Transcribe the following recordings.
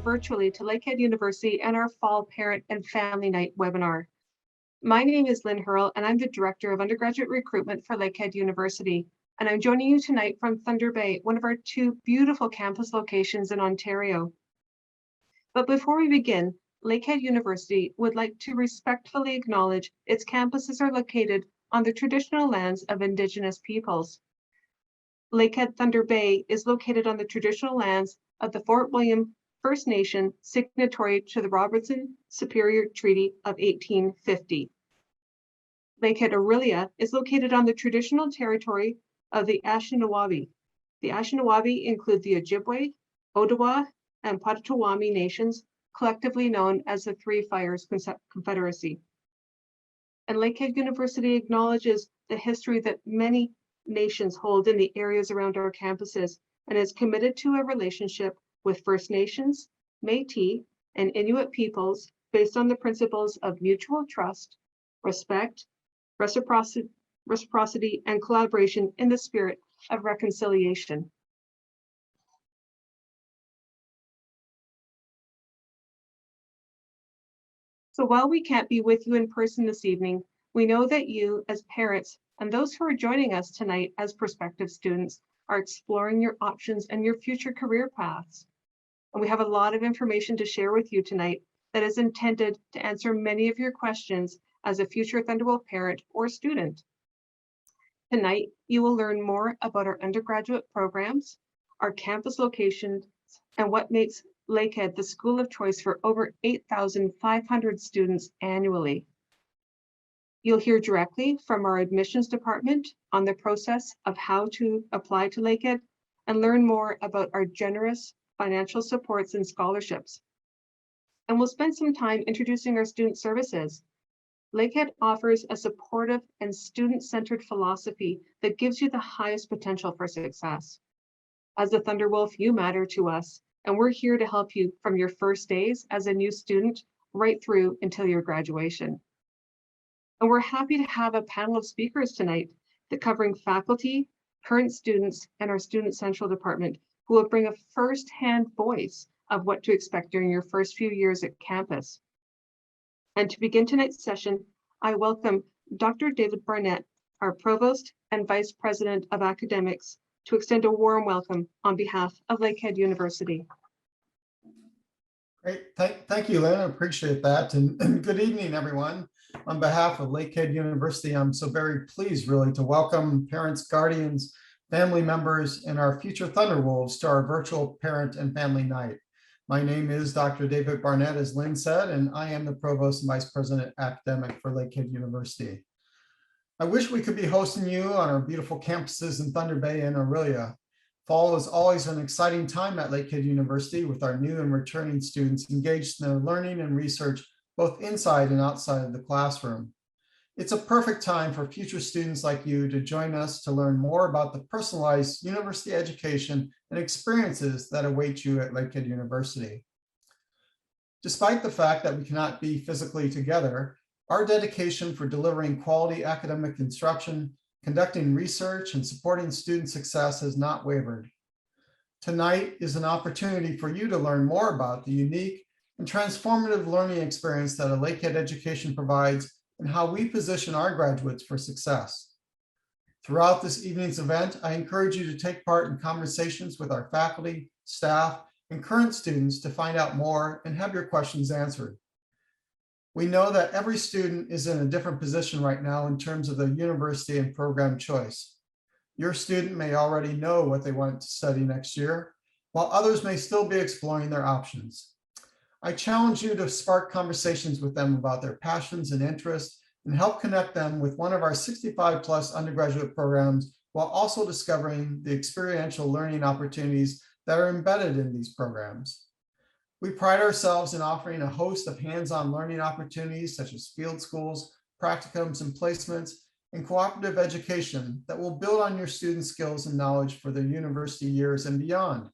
virtually to Lakehead University and our Fall Parent and Family Night webinar. My name is Lynn Hurl, and I'm the Director of Undergraduate Recruitment for Lakehead University. And I'm joining you tonight from Thunder Bay, one of our two beautiful campus locations in Ontario. But before we begin, Lakehead University would like to respectfully acknowledge its campuses are located on the traditional lands of Indigenous peoples. Lakehead Thunder Bay is located on the traditional lands of the Fort William First Nation, signatory to the Robertson-Superior Treaty of 1850. Lakehead Aurelia is located on the traditional territory of the Anishinaabe. The Anishinaabe include the Ojibwe, Ottawa, and Potawatomi nations, collectively known as the Three Fires Confederacy. And Lakehead University acknowledges the history that many nations hold in the areas around our campuses and is committed to a relationship with First Nations, Métis, and Inuit peoples based on the principles of mutual trust, respect, reciprocity, and collaboration in the spirit of reconciliation. So while we can't be with you in person this evening, we know that you as parents and those who are joining us tonight as prospective students are exploring your options and your future career paths. And we have a lot of information to share with you tonight that is intended to answer many of your questions as a future Thunderwolf parent or student. Tonight, you will learn more about our undergraduate programs, our campus locations, and what makes Lakehead the school of choice for over 8,500 students annually. You'll hear directly from our admissions department on the process of how to apply to Lakehead and learn more about our generous financial supports and scholarships. And we'll spend some time introducing our student services. Lakehead offers a supportive and student-centered philosophy that gives you the highest potential for success. As a Thunderwolf, you matter to us, and we're here to help you from your first days as a new student right through until your graduation. And we're happy to have a panel of speakers tonight that covering faculty, current students, and our Student Central Department, who will bring a first-hand voice of what to expect during your first few years at campus. And to begin tonight's session, I welcome Dr. David Barnett, our Provost and Vice President of Academics, to extend a warm welcome on behalf of Lakehead University. Great, thank you, Lynn, I appreciate that. And good evening, everyone. On behalf of Lakehead University, I'm so very pleased really to welcome parents, guardians, family members, and our future Thunderwolves to our virtual parent and family night. My name is Dr. David Barnett, as Lynn said, and I am the Provost and Vice President Academic for Lakehead University. I wish we could be hosting you on our beautiful campuses in Thunder Bay and Aurelia. Fall is always an exciting time at Lakehead University with our new and returning students engaged in their learning and research both inside and outside of the classroom. It's a perfect time for future students like you to join us to learn more about the personalized university education and experiences that await you at Lakehead University. Despite the fact that we cannot be physically together, our dedication for delivering quality academic instruction, conducting research, and supporting student success has not wavered. Tonight is an opportunity for you to learn more about the unique and transformative learning experience that a Lakehead education provides and how we position our graduates for success. Throughout this evening's event, I encourage you to take part in conversations with our faculty, staff, and current students to find out more and have your questions answered. We know that every student is in a different position right now in terms of the university and program choice. Your student may already know what they want to study next year, while others may still be exploring their options. I challenge you to spark conversations with them about their passions and interests and help connect them with one of our 65+ undergraduate programs while also discovering the experiential learning opportunities that are embedded in these programs. We pride ourselves in offering a host of hands-on learning opportunities such as field schools, practicums and placements, and cooperative education that will build on your students' skills and knowledge for their university years and beyond.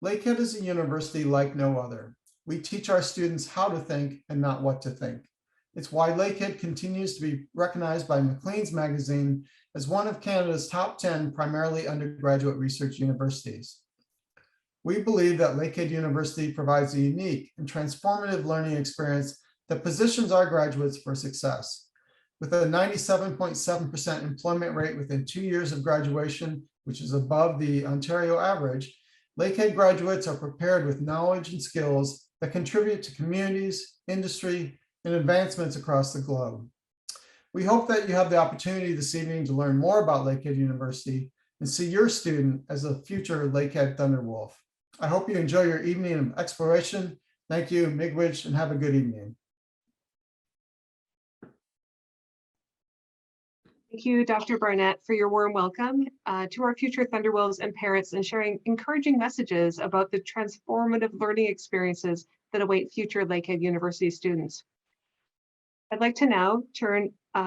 Lakehead is a university like no other. We teach our students how to think and not what to think. It's why Lakehead continues to be recognized by Maclean's magazine as one of Canada's top 10 primarily undergraduate research universities. We believe that Lakehead University provides a unique and transformative learning experience that positions our graduates for success. With a 97.7% employment rate within 2 years of graduation, which is above the Ontario average, Lakehead graduates are prepared with knowledge and skills that contribute to communities, industry, and advancements across the globe. We hope that you have the opportunity this evening to learn more about Lakehead University and see your student as a future Lakehead Thunderwolf. I hope you enjoy your evening of exploration. Thank you, Miigwech, and have a good evening. Thank you, Dr. Barnett, for your warm welcome to our future Thunderwolves and parents, and sharing encouraging messages about the transformative learning experiences that await future Lakehead University students. I'd like to now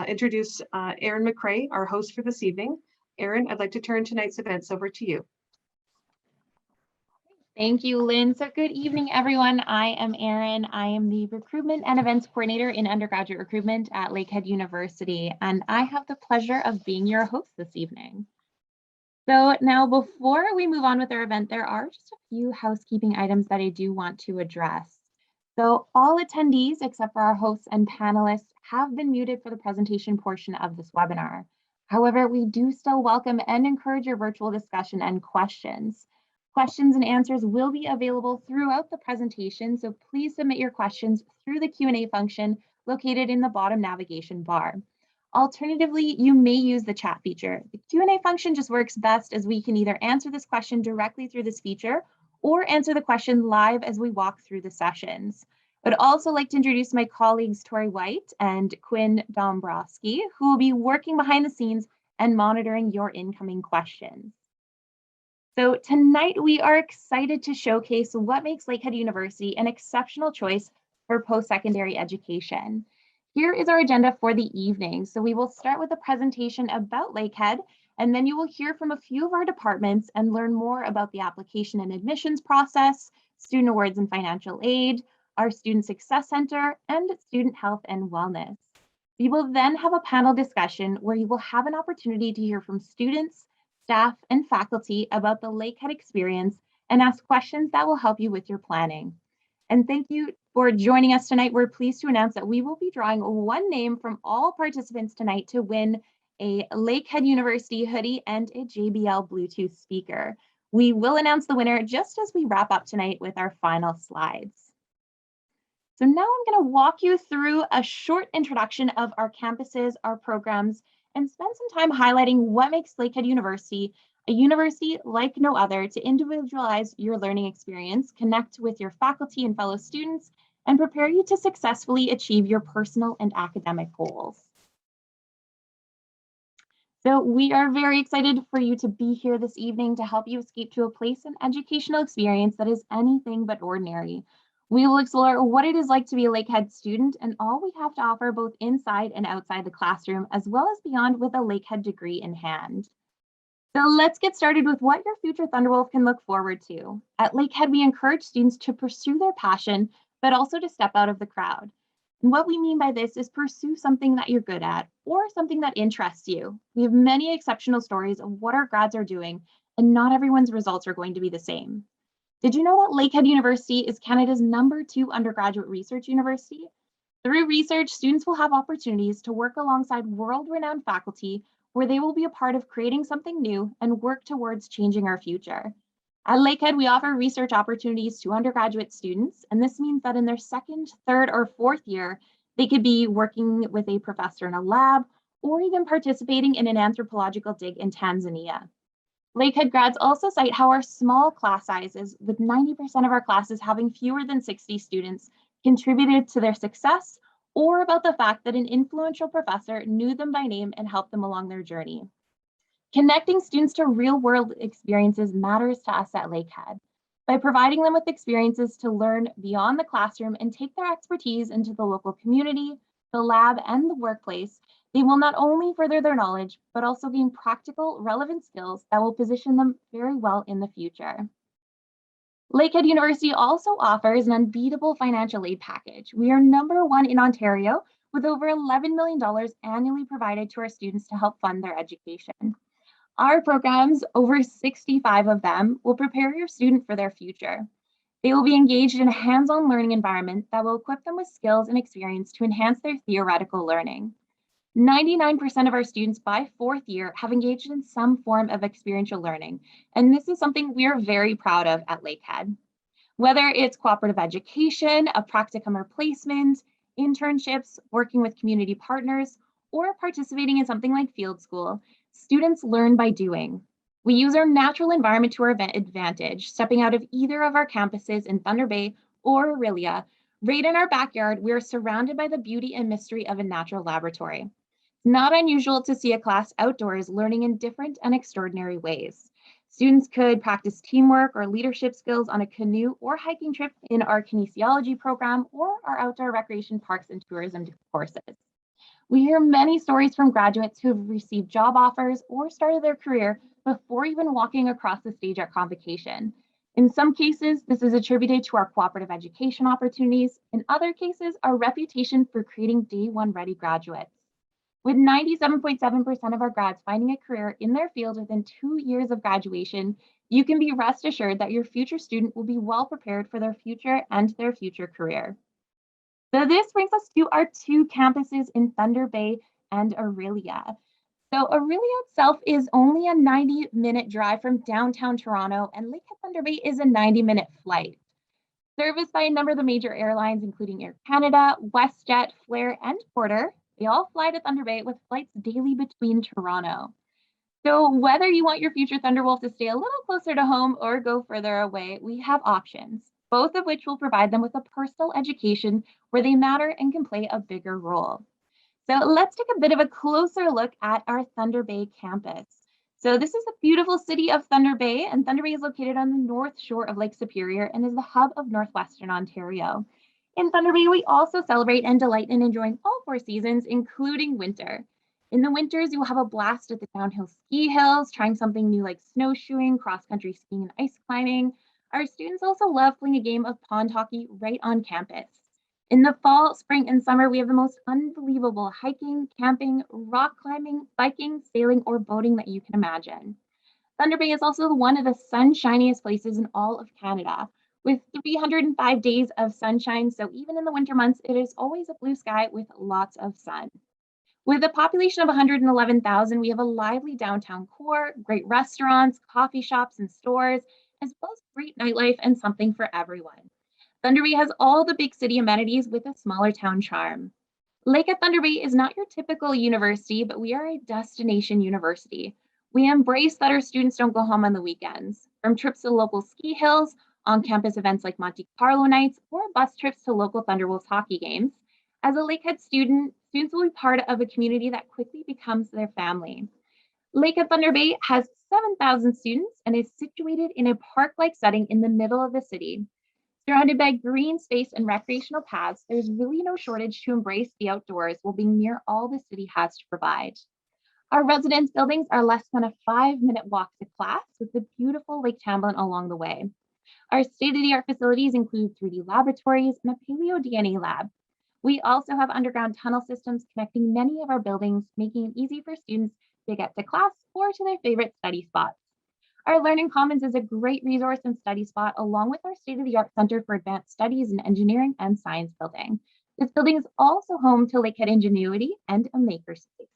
introduce Erin McCrae, our host for this evening. Erin, I'd like to turn tonight's events over to you. Thank you, Lynn. So good evening, everyone. I am Erin. I am the Recruitment and Events Coordinator in undergraduate recruitment at Lakehead University, and I have the pleasure of being your host this evening. So now, before we move on with our event, there are just a few housekeeping items that I do want to address. So all attendees, except for our hosts and panelists, have been muted for the presentation portion of this webinar. However, we do still welcome and encourage your virtual discussion and questions. Questions and answers will be available throughout the presentation, so please submit your questions through the Q&A function located in the bottom navigation bar. Alternatively, you may use the chat feature. The Q&A function just works best as we can either answer this question directly through this feature or answer the question live as we walk through the sessions. I would also like to introduce my colleagues Tori White and Quinn Dombrowski, who will be working behind the scenes and monitoring your incoming questions. So tonight we are excited to showcase what makes Lakehead University an exceptional choice for post-secondary education. Here is our agenda for the evening. So we will start with a presentation about Lakehead, and then you will hear from a few of our departments and learn more about the application and admissions process, student awards and financial aid, our Student Success Center, and student health and wellness. We will then have a panel discussion where you will have an opportunity to hear from students, staff, and faculty about the Lakehead experience and ask questions that will help you with your planning. And thank you for joining us tonight. We're pleased to announce that we will be drawing one name from all participants tonight to win a Lakehead University hoodie and a JBL Bluetooth speaker. We will announce the winner just as we wrap up tonight with our final slides. So now I'm going to walk you through a short introduction of our campuses, our programs, and spend some time highlighting what makes Lakehead University a university like no other to individualize your learning experience, connect with your faculty and fellow students, and prepare you to successfully achieve your personal and academic goals. So we are very excited for you to be here this evening to help you escape to a place and educational experience that is anything but ordinary. We will explore what it is like to be a Lakehead student and all we have to offer both inside and outside the classroom, as well as beyond with a Lakehead degree in hand. So let's get started with what your future Thunderwolf can look forward to. At Lakehead, we encourage students to pursue their passion, but also to step out of the crowd. And what we mean by this is pursue something that you're good at or something that interests you. We have many exceptional stories of what our grads are doing, and not everyone's results are going to be the same. Did you know that Lakehead University is Canada's #2 undergraduate research university? Through research, students will have opportunities to work alongside world-renowned faculty where they will be a part of creating something new and work towards changing our future. At Lakehead, we offer research opportunities to undergraduate students, and this means that in their second, third, or fourth year, they could be working with a professor in a lab or even participating in an anthropological dig in Tanzania. Lakehead grads also cite how our small class sizes, with 90% of our classes having fewer than 60 students, contributed to their success, or about the fact that an influential professor knew them by name and helped them along their journey. Connecting students to real-world experiences matters to us at Lakehead. By providing them with experiences to learn beyond the classroom and take their expertise into the local community, the lab, and the workplace, they will not only further their knowledge, but also gain practical, relevant skills that will position them very well in the future. Lakehead University also offers an unbeatable financial aid package. We are #1 in Ontario, with over $11 million annually provided to our students to help fund their education. Our programs, over 65 of them, will prepare your student for their future. They will be engaged in a hands-on learning environment that will equip them with skills and experience to enhance their theoretical learning. 99% of our students by fourth year have engaged in some form of experiential learning, and this is something we are very proud of at Lakehead. Whether it's cooperative education, a practicum or placement, internships, working with community partners, or participating in something like field school, students learn by doing. We use our natural environment to our advantage, stepping out of either of our campuses in Thunder Bay or Aurelia. Right in our backyard, we are surrounded by the beauty and mystery of a natural laboratory. Not unusual to see a class outdoors learning in different and extraordinary ways. Students could practice teamwork or leadership skills on a canoe or hiking trip in our kinesiology program or our outdoor recreation parks and tourism courses. We hear many stories from graduates who have received job offers or started their career before even walking across the stage at convocation. In some cases, this is attributed to our cooperative education opportunities. In other cases, our reputation for creating day one ready graduates. With 97.7% of our grads finding a career in their field within 2 years of graduation, you can be rest assured that your future student will be well prepared for their future and their future career. So this brings us to our two campuses in Thunder Bay and Aurelia. So Aurelia itself is only a 90-minute drive from downtown Toronto, and Lakehead Thunder Bay is a 90-minute flight. Serviced by a number of the major airlines, including Air Canada, WestJet, Flair, and Porter, they all fly to Thunder Bay with flights daily between Toronto. So whether you want your future Thunderwolf to stay a little closer to home or go further away, we have options, both of which will provide them with a personal education where they matter and can play a bigger role. So let's take a bit of a closer look at our Thunder Bay campus. So this is the beautiful city of Thunder Bay, and Thunder Bay is located on the north shore of Lake Superior and is the hub of northwestern Ontario. In Thunder Bay, we also celebrate and delight in enjoying all 4 seasons, including winter. In the winters, you will have a blast at the downhill ski hills, trying something new like snowshoeing, cross-country skiing, and ice climbing. Our students also love playing a game of pond hockey right on campus. In the fall, spring, and summer, we have the most unbelievable hiking, camping, rock climbing, biking, sailing, or boating that you can imagine. Thunder Bay is also one of the sunshiniest places in all of Canada, with 305 days of sunshine. So even in the winter months, it is always a blue sky with lots of sun. With a population of 111,000, we have a lively downtown core, great restaurants, coffee shops, and stores, as well as great nightlife and something for everyone. Thunder Bay has all the big city amenities with a smaller town charm. Lakehead Thunder Bay is not your typical university, but we are a destination university. We embrace that our students don't go home on the weekends. From trips to local ski hills, on-campus events like Monte Carlo nights, or bus trips to local Thunderwolves hockey games. As a Lakehead student, students will be part of a community that quickly becomes their family. Lakehead Thunder Bay has 7,000 students and is situated in a park-like setting in the middle of the city. Surrounded by green space and recreational paths, there's really no shortage to embrace the outdoors while being near all the city has to provide. Our residence buildings are less than a 5-minute walk to class with the beautiful Lake Champlain along the way. Our state-of-the-art facilities include 3D laboratories and a paleo DNA lab. We also have underground tunnel systems connecting many of our buildings, making it easy for students to get to class or to their favorite study spots. Our Learning Commons is a great resource and study spot, along with our state-of-the-art Center for Advanced Studies in Engineering and Science building. This building is also home to Lakehead Ingenuity and a makerspace.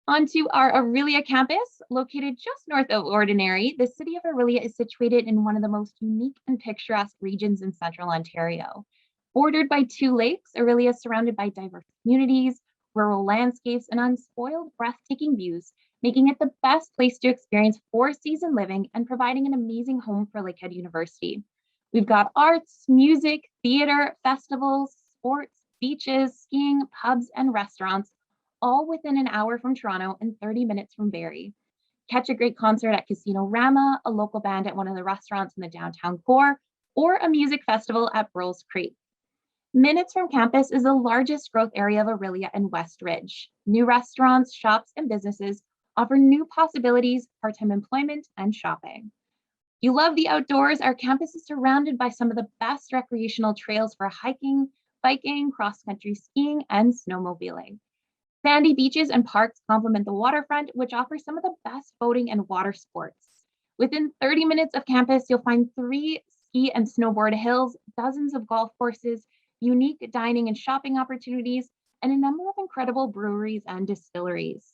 Onto our Aurelia campus, located just north of Ordinary, the city of Aurelia is situated in one of the most unique and picturesque regions in central Ontario. Bordered by 2 lakes, Aurelia is surrounded by diverse communities, rural landscapes, and unspoiled, breathtaking views, making it the best place to experience 4-season living and providing an amazing home for Lakehead University. We've got arts, music, theater, festivals, sports, beaches, skiing, pubs, and restaurants, all within an hour from Toronto and 30 minutes from Barrie. Catch a great concert at Casino Rama, a local band at one of the restaurants in the downtown core, or a music festival at Burles Creek. Minutes from campus is the largest growth area of Aurelia and West Ridge. New restaurants, shops, and businesses offer new possibilities, part-time employment, and shopping. If you love the outdoors, our campus is surrounded by some of the best recreational trails for hiking, biking, cross-country skiing, and snowmobiling. Sandy beaches and parks complement the waterfront, which offers some of the best boating and water sports. Within 30 minutes of campus, you'll find 3 ski and snowboard hills, dozens of golf courses, unique dining and shopping opportunities, and a number of incredible breweries and distilleries.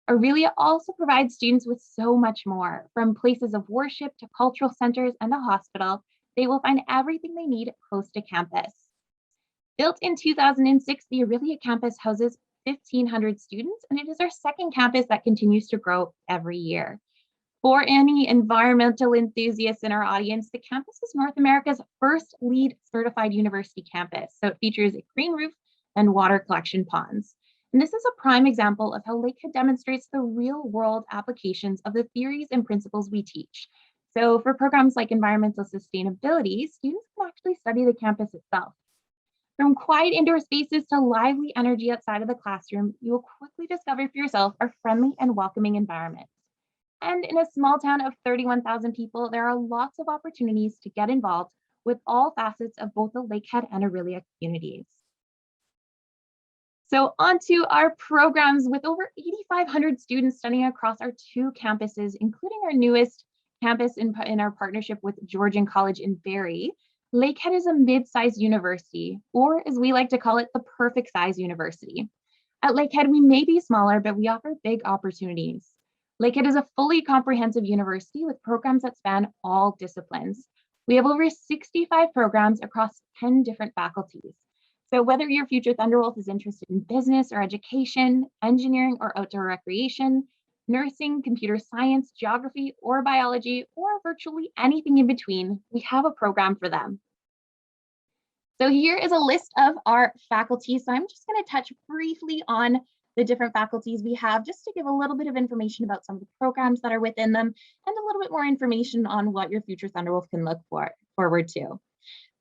Aurelia also provides students with so much more, from places of worship to cultural centers and a hospital. They will find everything they need close to campus. Built in 2006, the Aurelia campus houses 1,500 students, and it is our second campus that continues to grow every year. For any environmental enthusiasts in our audience, the campus is North America's first LEED certified university campus. So it features a green roof and water collection ponds. And this is a prime example of how Lakehead demonstrates the real world applications of the theories and principles we teach. So for programs like environmental sustainability, students can actually study the campus itself. From quiet indoor spaces to lively energy outside of the classroom, you will quickly discover for yourself our friendly and welcoming environment. And in a small town of 31,000 people, there are lots of opportunities to get involved with all facets of both the Lakehead and Aurelia communities. So on to our programs. With over 8,500 students studying across our 2 campuses, including our newest campus in our partnership with Georgian College in Barrie, Lakehead is a mid-sized university, or as we like to call it, the perfect size university. At Lakehead, we may be smaller, but we offer big opportunities. Lakehead is a fully comprehensive university with programs that span all disciplines. We have over 65 programs across 10 different faculties. So whether your future Thunderwolf is interested in business or education, engineering or outdoor recreation, nursing, computer science, geography, or biology, or virtually anything in between, we have a program for them. So here is a list of our faculty. So I'm just going to touch briefly on the different faculties we have, just to give a little bit of information about some of the programs that are within them and a little bit more information on what your future Thunderwolf can look forward to.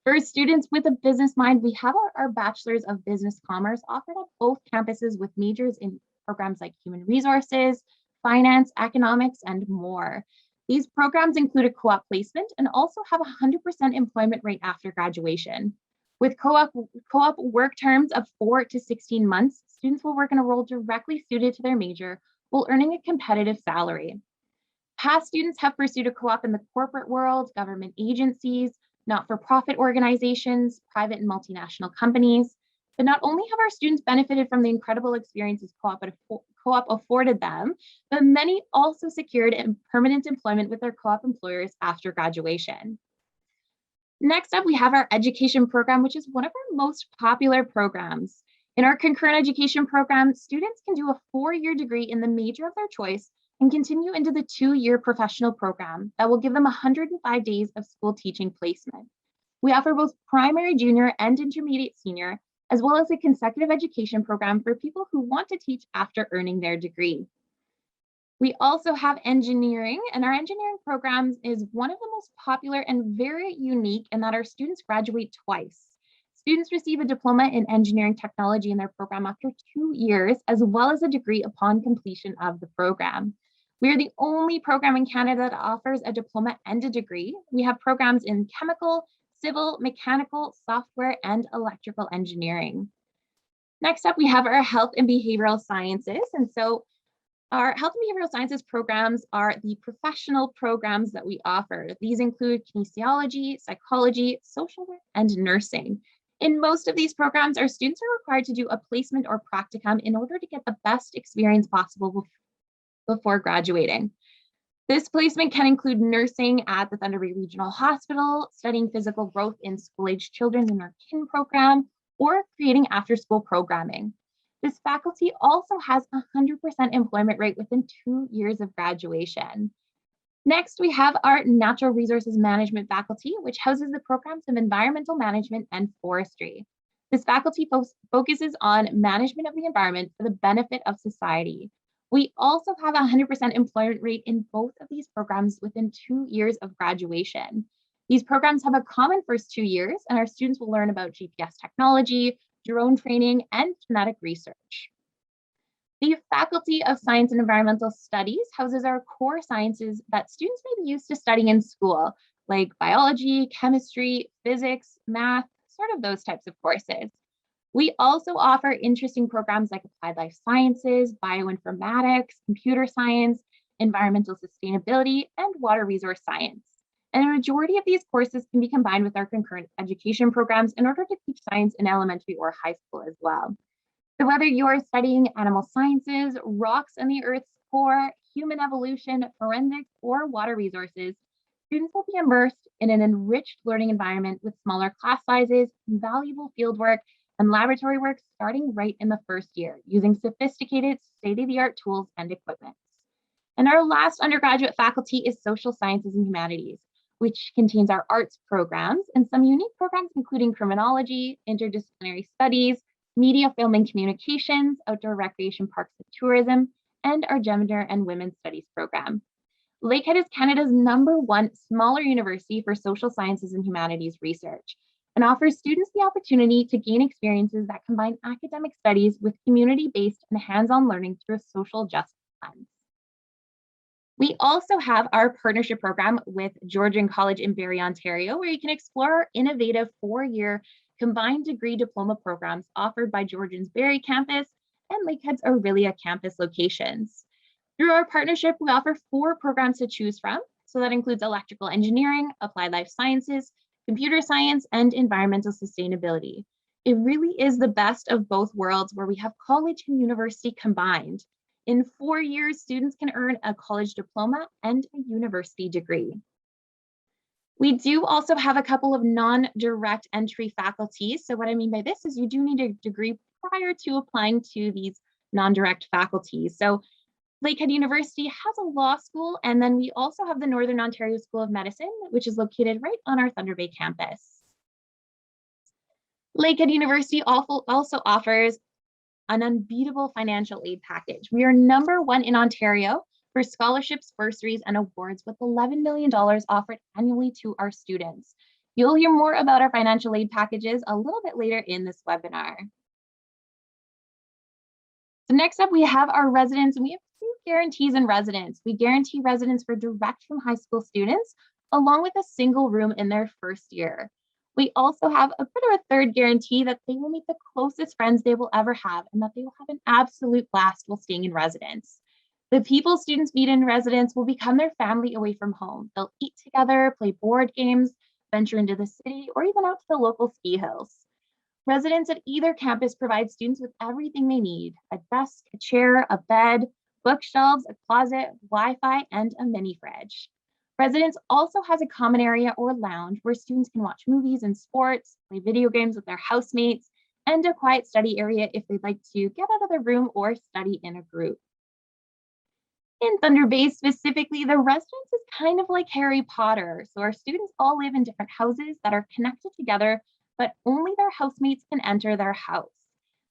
For students with a business mind, we have our Bachelor's of Business Commerce offered at both campuses with majors in programs like human resources, finance, economics, and more. These programs include a co-op placement and also have a 100% employment rate after graduation. With co-op work terms of 4 to 16 months, students will work in a role directly suited to their major while earning a competitive salary. Past students have pursued a co-op in the corporate world, government agencies, not-for-profit organizations, private and multinational companies. But not only have our students benefited from the incredible experiences co-op afforded them, but many also secured permanent employment with their co-op employers after graduation. Next up, we have our education program, which is one of our most popular programs. In our concurrent education program, students can do a 4-year degree in the major of their choice and continue into the 2-year professional program that will give them 105 days of school teaching placement. We offer both primary, junior, and intermediate senior, as well as a consecutive education program for people who want to teach after earning their degree. We also have engineering, and our engineering program is one of the most popular and very unique in that our students graduate twice. Students receive a diploma in engineering technology in their program after 2 years, as well as a degree upon completion of the program. We are the only program in Canada that offers a diploma and a degree. We have programs in chemical, civil, mechanical, software, and electrical engineering. Next up, we have our health and behavioral sciences. And so our health and behavioral sciences programs are the professional programs that we offer. These include kinesiology, psychology, social work, and nursing. In most of these programs, our students are required to do a placement or practicum in order to get the best experience possible before graduating. This placement can include nursing at the Thunder Bay Regional Hospital, studying physical growth in school-aged children in our KIN program, or creating after-school programming. This faculty also has a 100% employment rate within 2 years of graduation. Next, we have our Natural Resources Management faculty, which houses the programs of Environmental Management and Forestry. This faculty focuses on management of the environment for the benefit of society. We also have a 100% employment rate in both of these programs within 2 years of graduation. These programs have a common first 2 years, and our students will learn about GPS technology, drone training, and genetic research. The Faculty of Science and Environmental Studies houses our core sciences that students may be used to studying in school, like biology, chemistry, physics, math, sort of those types of courses. We also offer interesting programs like applied life sciences, bioinformatics, computer science, environmental sustainability, and water resource science. And a majority of these courses can be combined with our concurrent education programs in order to teach science in elementary or high school as well. So whether you're studying animal sciences, rocks and the Earth's core, human evolution, forensics, or water resources, students will be immersed in an enriched learning environment with smaller class sizes, valuable fieldwork, and laboratory work starting right in the first year, using sophisticated, state-of-the-art tools and equipment. And our last undergraduate faculty is social sciences and humanities, which contains our arts programs and some unique programs, including criminology, interdisciplinary studies, media, film and communications, outdoor recreation, parks and tourism, and our gender and women's studies program. Lakehead is Canada's #1 smaller university for social sciences and humanities research and offers students the opportunity to gain experiences that combine academic studies with community-based and hands-on learning through a social justice lens. We also have our partnership program with Georgian College in Barrie, Ontario, where you can explore our innovative 4-year combined degree diploma programs offered by Georgian's Barrie Campus and Lakehead's Aurelia Campus locations. Through our partnership, we offer 4 programs to choose from. So that includes electrical engineering, applied life sciences, computer science, and environmental sustainability. It really is the best of both worlds where we have college and university combined. In 4 years, students can earn a college diploma and a university degree. We do also have a couple of non-direct entry faculties. So what I mean by this is you do need a degree prior to applying to these non-direct faculties. So Lakehead University has a law school, and then we also have the Northern Ontario School of Medicine, which is located right on our Thunder Bay campus. Lakehead University also offers an unbeatable financial aid package. We are #1 in Ontario for scholarships, bursaries, and awards with $11 million offered annually to our students. You'll hear more about our financial aid packages a little bit later in this webinar. So next up, we have our residents, and we have 2 guarantees in residence. We guarantee residence for direct from high school students, along with a single room in their first year. We also have a bit of a third guarantee that they will meet the closest friends they will ever have and that they will have an absolute blast while staying in residence. The people students meet in residence will become their family away from home. They'll eat together, play board games, venture into the city, or even out to the local ski hills. Residents at either campus provide students with everything they need: a desk, a chair, a bed, bookshelves, a closet, Wi-Fi, and a mini fridge. Residence also has a common area or lounge where students can watch movies and sports, play video games with their housemates, and a quiet study area if they'd like to get out of their room or study in a group. In Thunder Bay specifically, the residence is kind of like Harry Potter. So our students all live in different houses that are connected together, but only their housemates can enter their house.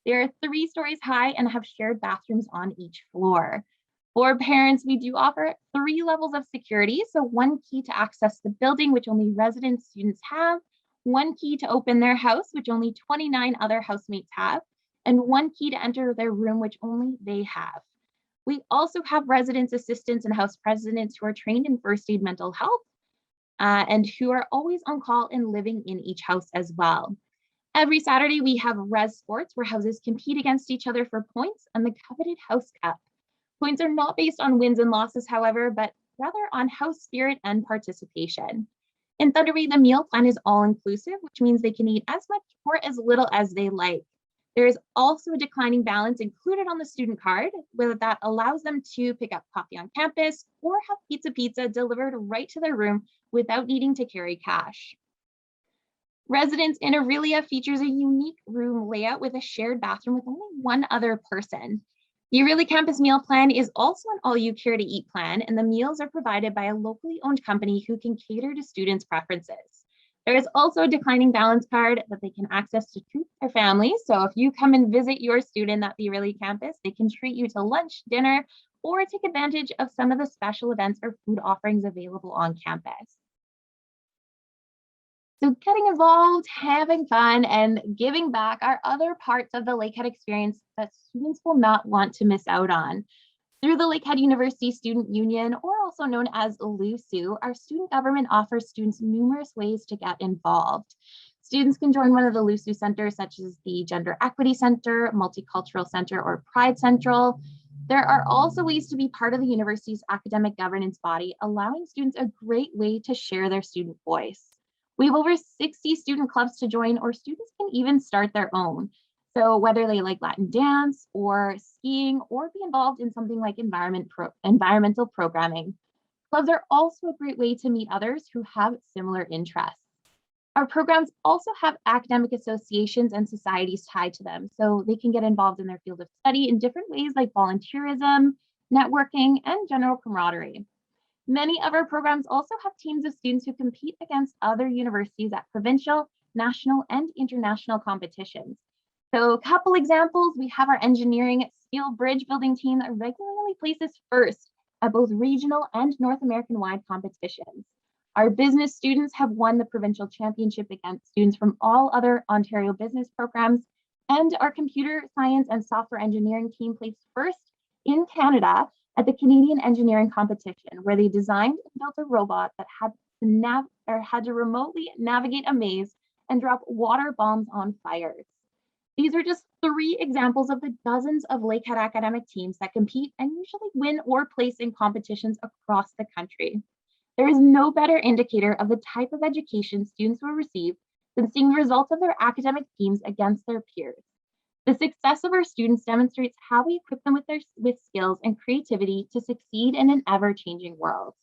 They are 3 stories high and have shared bathrooms on each floor. For parents, we do offer 3 levels of security. So 1 key to access the building, which only resident students have, 1 key to open their house, which only 29 other housemates have, and 1 key to enter their room, which only they have. We also have residence assistants and house presidents who are trained in first aid mental health and who are always on call and living in each house as well. Every Saturday, we have res sports where houses compete against each other for points and the coveted House Cup. Points are not based on wins and losses, however, but rather on house spirit and participation. In Thunder Bay, the meal plan is all-inclusive, which means they can eat as much or as little as they like. There is also a declining balance included on the student card, where that allows them to pick up coffee on campus or have pizza delivered right to their room without needing to carry cash. Residence in Aurelia features a unique room layout with a shared bathroom with only 1 other person. The Aurelia Campus meal plan is also an all-you-care-to-eat plan, and the meals are provided by a locally owned company who can cater to students' preferences. There is also a declining balance card that they can access to treat their families. So if you come and visit your student at the Aurelia campus, they can treat you to lunch, dinner, or take advantage of some of the special events or food offerings available on campus. So getting involved, having fun, and giving back are other parts of the Lakehead experience that students will not want to miss out on. Through the Lakehead University Student Union or also also known as LUSU, our student government offers students numerous ways to get involved. Students can join one of the LUSU centers, such as the Gender Equity Center, Multicultural Center, or Pride Central. There are also ways to be part of the university's academic governance body, allowing students a great way to share their student voice. We have over 60 student clubs to join, or students can even start their own. So whether they like Latin dance or skiing or be involved in something like environmental programming, clubs are also a great way to meet others who have similar interests. Our programs also have academic associations and societies tied to them, so they can get involved in their field of study in different ways like volunteerism, networking, and general camaraderie. Many of our programs also have teams of students who compete against other universities at provincial, national, and international competitions. So a couple examples, we have our engineering steel bridge building team that regularly places first at both regional and North American-wide competitions. Our business students have won the provincial championship against students from all other Ontario business programs, and our computer science and software engineering team placed first in Canada at the Canadian Engineering Competition, where they designed and built a robot that had to remotely navigate a maze and drop water bombs on fires. These are just 3 examples of the dozens of Lakehead academic teams that compete and usually win or place in competitions across the country. There is no better indicator of the type of education students will receive than seeing the results of their academic teams against their peers. The success of our students demonstrates how we equip them with skills and creativity to succeed in an ever-changing world.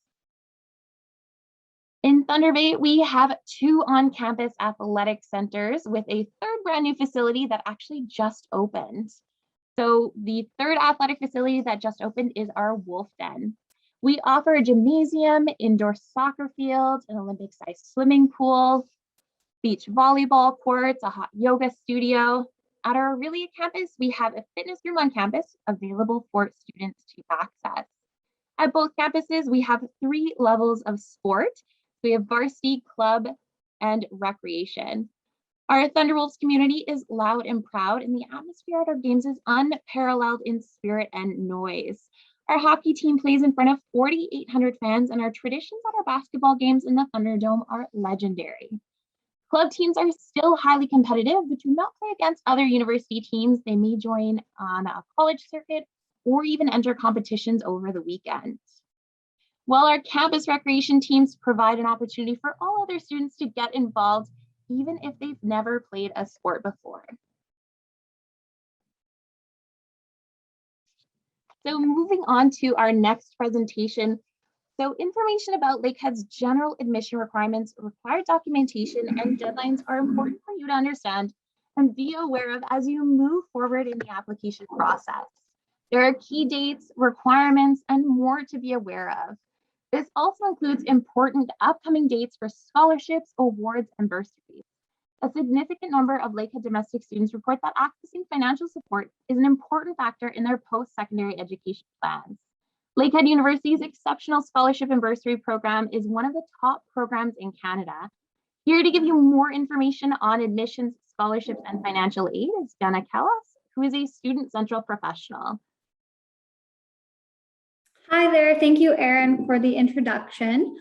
In Thunder Bay, we have 2 on-campus athletic centers with a 3rd brand new facility that actually just opened. So the 3rd athletic facility that just opened is our Wolf Den. We offer a gymnasium, indoor soccer field, an Olympic-sized swimming pool, beach volleyball courts, a hot yoga studio. At our Aurelia campus, we have a fitness room on campus available for students to access. At both campuses, we have 3 levels of sport. We have varsity, club, and recreation. Our Thunderwolves community is loud and proud, and the atmosphere at our games is unparalleled in spirit and noise. Our hockey team plays in front of 4,800 fans, and our traditions at our basketball games in the Thunderdome are legendary. Club teams are still highly competitive, but do not play against other university teams. They may join on a college circuit or even enter competitions over the weekend. While our campus recreation teams provide an opportunity for all other students to get involved, even if they've never played a sport before. So moving on to our next presentation. So information about Lakehead's general admission requirements, required documentation, and deadlines are important for you to understand and be aware of as you move forward in the application process. There are key dates, requirements, and more to be aware of. This also includes important upcoming dates for scholarships, awards, and bursaries. A significant number of Lakehead domestic students report that accessing financial support is an important factor in their post-secondary education plans. Lakehead University's exceptional scholarship and bursary program is one of the top programs in Canada. Here to give you more information on admissions, scholarships, and financial aid is Jenna Kellis, who is a Student Central professional. Hi there, thank you, Erin, for the introduction.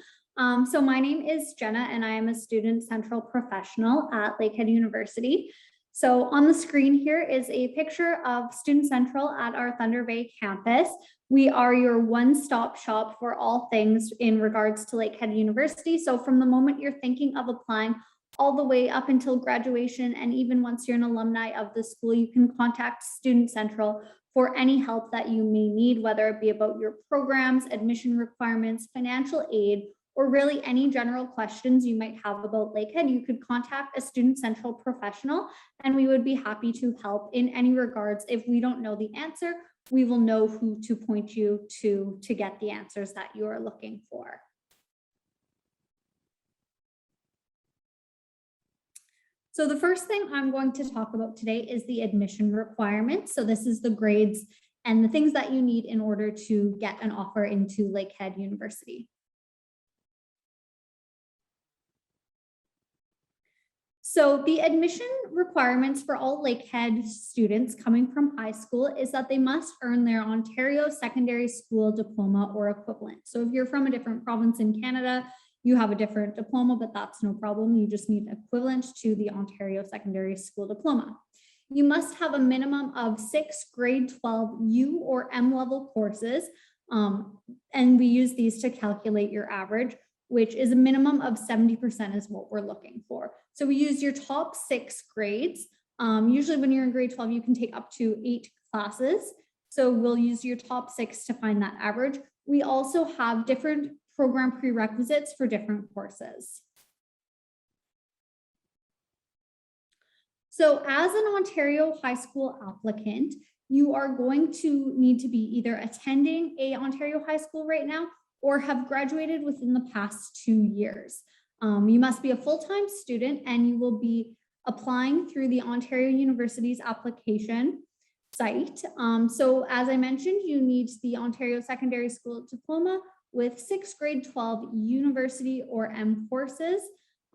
So my name is Jenna, and I am a Student Central professional at Lakehead University. So on the screen here is a picture of Student Central at our Thunder Bay campus. We are your one-stop shop for all things in regards to Lakehead University. So from the moment you're thinking of applying all the way up until graduation, and even once you're an alumni of the school, you can contact Student Central for any help that you may need, whether it be about your programs, admission requirements, financial aid, or really any general questions you might have about Lakehead. You could contact a Student Central professional, and we would be happy to help in any regards. If we don't know the answer, we will know who to point you to get the answers that you are looking for. So the first thing I'm going to talk about today is the admission requirements. So this is the grades and the things that you need in order to get an offer into Lakehead University. So the admission requirements for all Lakehead students coming from high school is that they must earn their Ontario Secondary School diploma or equivalent. So if you're from a different province in Canada, you have a different diploma, but that's no problem. You just need equivalent to the Ontario Secondary School diploma. You must have a minimum of 6 grade 12 U or M level courses. And we use these to calculate your average, which is a minimum of 70% is what we're looking for. So we use your top 6 grades. Usually when you're in grade 12, you can take up to 8 classes. So we'll use your top 6 to find that average. We also have different program prerequisites for different courses. So as an Ontario high school applicant, you are going to need to be either attending a Ontario high school right now or have graduated within the past 2 years. You must be a full-time student and you will be applying through the Ontario University's application site. So as I mentioned, you need the Ontario Secondary School diploma with 6 grade 12 university or M courses,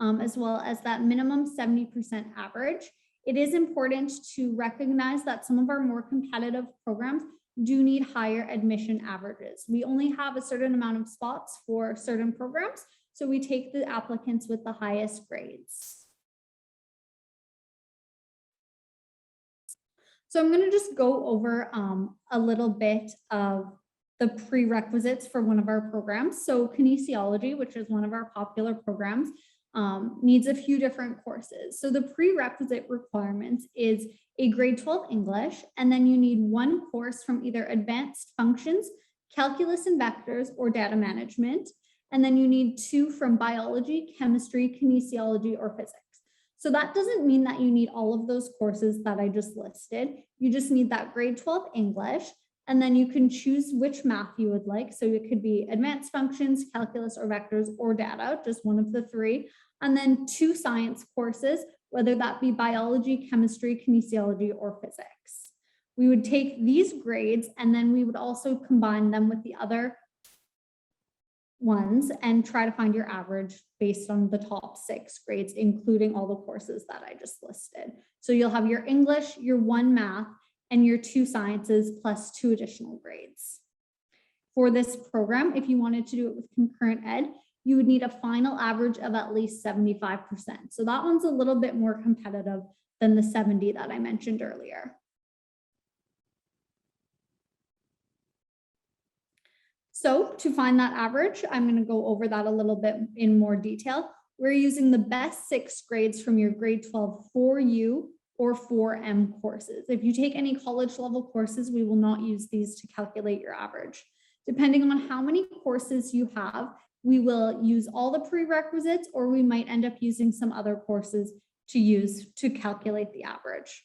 as well as that minimum 70% average. It is important to recognize that some of our more competitive programs do need higher admission averages. We only have a certain amount of spots for certain programs, so we take the applicants with the highest grades. So I'm going to just go over a little bit of the prerequisites for one of our programs. So kinesiology, which is one of our popular programs, needs a few different courses. So the prerequisite requirements is a grade 12 English, and then you need 1 course from either advanced functions, calculus and vectors, or data management. And then you need 2 from biology, chemistry, kinesiology, or physics. So that doesn't mean that you need all of those courses that I just listed. You just need that grade 12 English, and then you can choose which math you would like. So it could be advanced functions, calculus or vectors, or data, just one of the 3. And then 2 science courses, whether that be biology, chemistry, kinesiology, or physics. We would take these grades and then we would also combine them with the other ones and try to find your average based on the top 6 grades, including all the courses that I just listed. So you'll have your English, your 1 math, and your 2 sciences plus 2 additional grades. For this program, if you wanted to do it with concurrent ed, you would need a final average of at least 75%. So that one's a little bit more competitive than the 70 that I mentioned earlier. So to find that average, I'm going to go over that a little bit in more detail. We're using the best 6 grades from your grade 12 4U or 4M courses. If you take any college level courses, we will not use these to calculate your average. Depending on how many courses you have, we will use all the prerequisites, or we might end up using some other courses to use to calculate the average.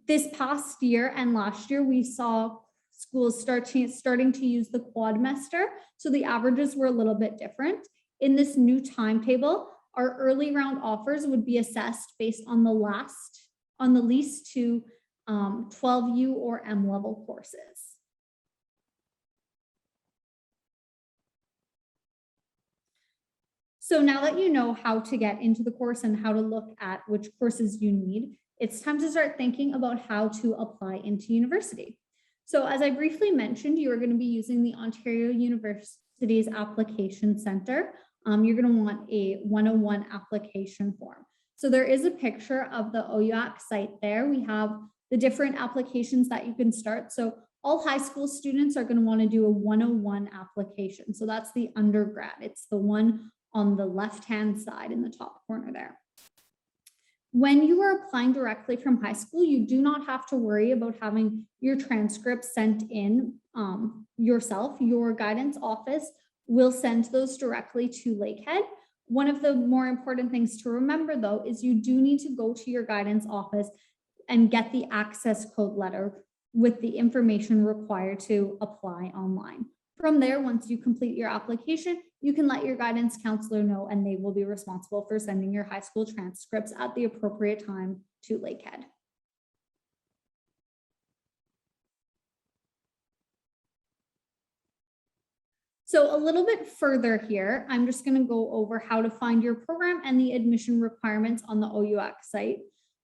This past year and last year, we saw schools starting to use the quadmester, so the averages were a little bit different. In this new timetable, our early round offers would be assessed based on the least 2 12U or M level courses. So now that you know how to get into the course and how to look at which courses you need, it's time to start thinking about how to apply into university. So as I briefly mentioned, you are going to be using the Ontario University's application center. You're going to want a 101 application form. So there is a picture of the OUAC site there. We have the different applications that you can start. So all high school students are going to want to do a 101 application. So that's the undergrad. It's the one on the left-hand side in the top corner there. When you are applying directly from high school, you do not have to worry about having your transcripts sent in yourself. Your guidance office will send those directly to Lakehead. One of the more important things to remember, though, is you do need to go to your guidance office and get the access code letter with the information required to apply online. From there, once you complete your application, you can let your guidance counselor know, and they will be responsible for sending your high school transcripts at the appropriate time to Lakehead. So a little bit further here, I'm just going to go over how to find your program and the admission requirements on the OUX site.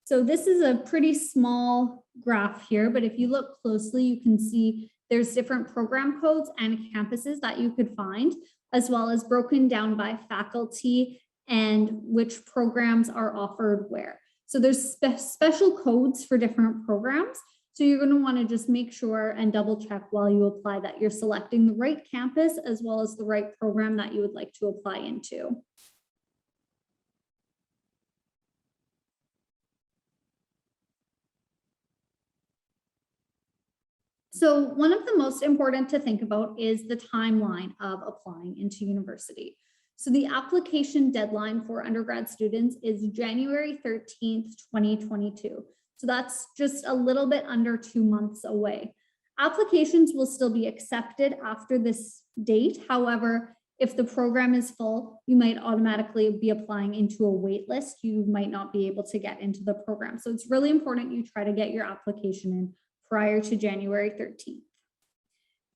So this is a pretty small graph here, but if you look closely, you can see there's different program codes and campuses that you could find, as well as broken down by faculty and which programs are offered where. So there's special codes for different programs. So you're going to want to just make sure and double check while you apply that you're selecting the right campus as well as the right program that you would like to apply into. So one of the most important to think about is the timeline of applying into university. So the application deadline for undergrad students is January 13th, 2022. So that's just a little bit under 2 months away. Applications will still be accepted after this date. However, if the program is full, you might automatically be applying into a wait list. You might not be able to get into the program. So it's really important you try to get your application in prior to January 13th.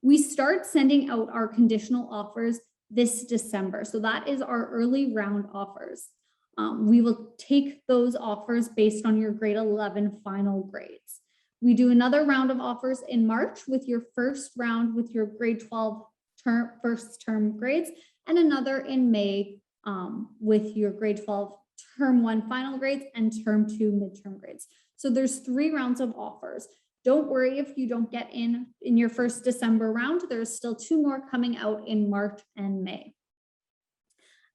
We start sending out our conditional offers this December. So that is our early round offers. We will take those offers based on your grade 11 final grades. We do another round of offers in March with your first round with your grade 12 first term grades, and another in May with your grade 12 term 1 final grades and term 2 midterm grades. So there's 3 rounds of offers. Don't worry if you don't get in your first December round. There's still 2 more coming out in March and May.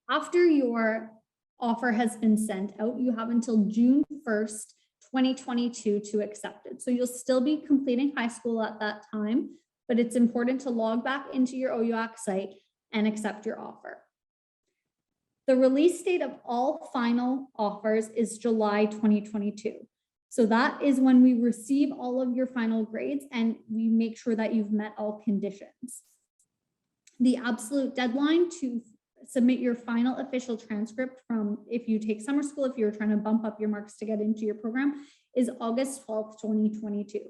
After your offer has been sent out, you have until June 1st, 2022 to accept it. So you'll still be completing high school at that time, but it's important to log back into your OUX site and accept your offer. The release date of all final offers is July 2022. So that is when we receive all of your final grades and we make sure that you've met all conditions. The absolute deadline to submit your final official transcript from if you take summer school, if you're trying to bump up your marks to get into your program, is August 12th, 2022.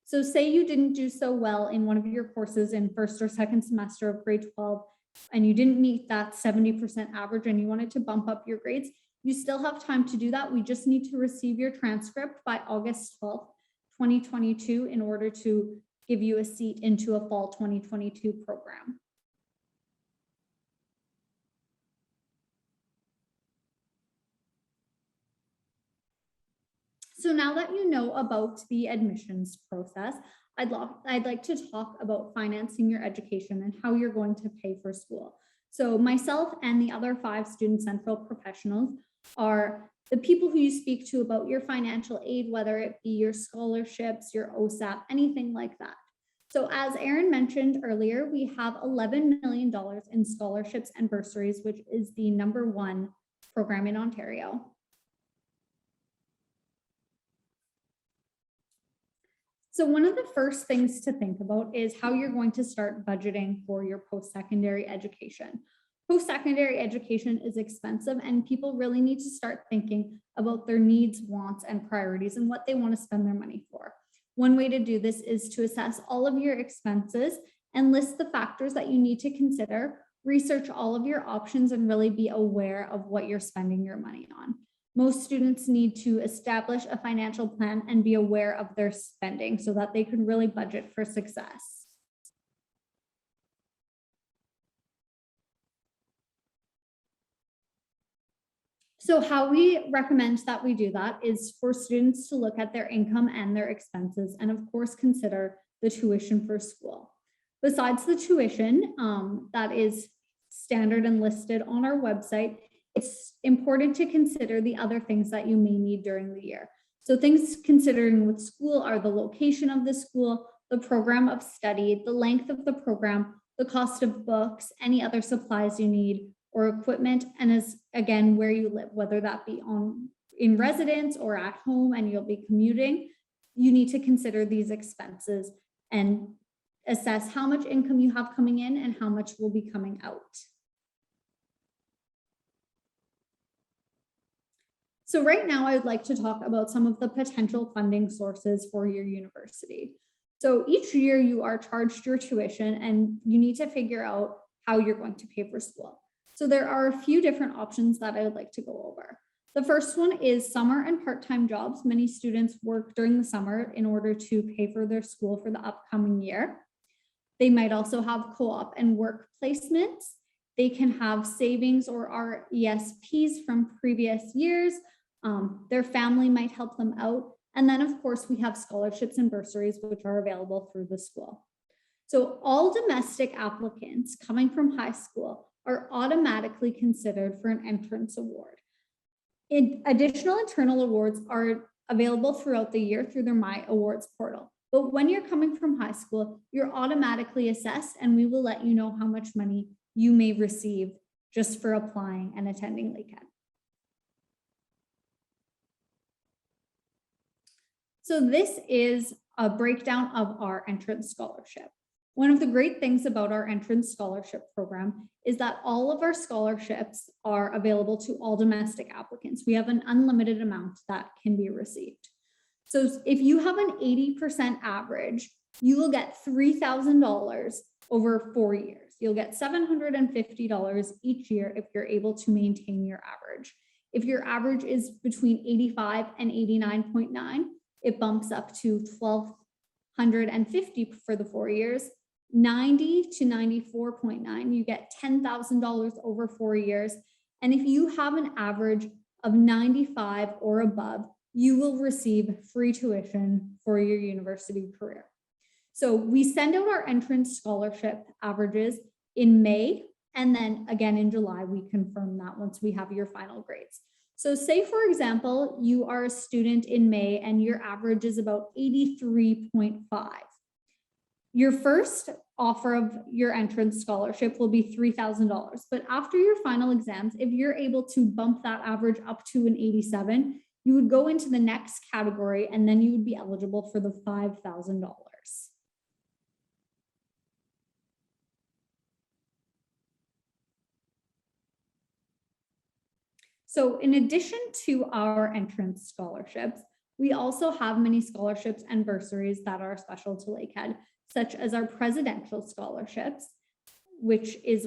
So say you didn't do so well in one of your courses in first or second semester of grade 12, and you didn't meet that 70% average and you wanted to bump up your grades, you still have time to do that. We just need to receive your transcript by August 12th, 2022 in order to give you a seat into a fall 2022 program. So now that you know about the admissions process, I'd like to talk about financing your education and how you're going to pay for school. So myself and the other 5 Student Central professionals are the people who you speak to about your financial aid, whether it be your scholarships, your OSAP, anything like that. So as Erin mentioned earlier, we have $11 million in scholarships and bursaries, which is the #1 program in Ontario. So one of the first things to think about is how you're going to start budgeting for your post-secondary education. Post-secondary education is expensive and people really need to start thinking about their needs, wants, and priorities and what they want to spend their money for. One way to do this is to assess all of your expenses and list the factors that you need to consider, research all of your options, and really be aware of what you're spending your money on. Most students need to establish a financial plan and be aware of their spending so that they can really budget for success. So how we recommend that we do that is for students to look at their income and their expenses, and of course consider the tuition for school. Besides the tuition that is standard and listed on our website, it's important to consider the other things that you may need during the year. So things considering with school are the location of the school, the program of study, the length of the program, the cost of books, any other supplies you need or equipment, and as again, where you live, whether that be in residence or at home and you'll be commuting, you need to consider these expenses and assess how much income you have coming in and how much will be coming out. So right now, I would like to talk about some of the potential funding sources for your university. So each year you are charged your tuition and you need to figure out how you're going to pay for school. So there are a few different options that I would like to go over. The first one is summer and part-time jobs. Many students work during the summer in order to pay for their school for the upcoming year. They might also have co-op and work placements. They can have savings or RESPs from previous years. Their family might help them out. And then of course we have scholarships and bursaries, which are available through the school. So all domestic applicants coming from high school are automatically considered for an entrance award. Additional internal awards are available throughout the year through their My Awards portal. But when you're coming from high school, you're automatically assessed, and we will let you know how much money you may receive just for applying and attending Lakehead. So this is a breakdown of our entrance scholarship. One of the great things about our entrance scholarship program is that all of our scholarships are available to all domestic applicants. We have an unlimited amount that can be received. So if you have an 80% average, you will get $3,000 over 4 years. You'll get $750 each year if you're able to maintain your average. If your average is between 85 and 89.9, it bumps up to $1,250 for the 4 years. 90 to 94.9, you get $10,000 over 4 years. And if you have an average of 95 or above, you will receive free tuition for your university career. So we send out our entrance scholarship averages in May, and then again in July, we confirm that once we have your final grades. So say, for example, you are a student in May and your average is about 83.5. Your first offer of your entrance scholarship will be $3,000. But after your final exams, if you're able to bump that average up to an 87, you would go into the next category and then you would be eligible for the $5,000. So in addition to our entrance scholarships, we also have many scholarships and bursaries that are special to Lakehead, such as our presidential scholarships, which is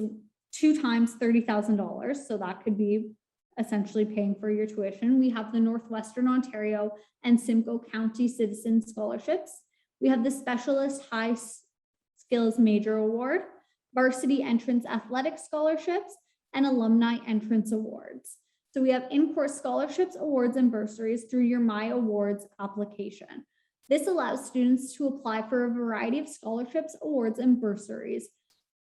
2 times $30,000. So that could be essentially paying for your tuition. We have the Northwestern Ontario and Simcoe County Citizen Scholarships. We have the Specialist High Skills Major Award, Varsity Entrance Athletic Scholarships, and Alumni Entrance Awards. So we have in-course scholarships, awards, and bursaries through your My Awards application. This allows students to apply for a variety of scholarships, awards, and bursaries,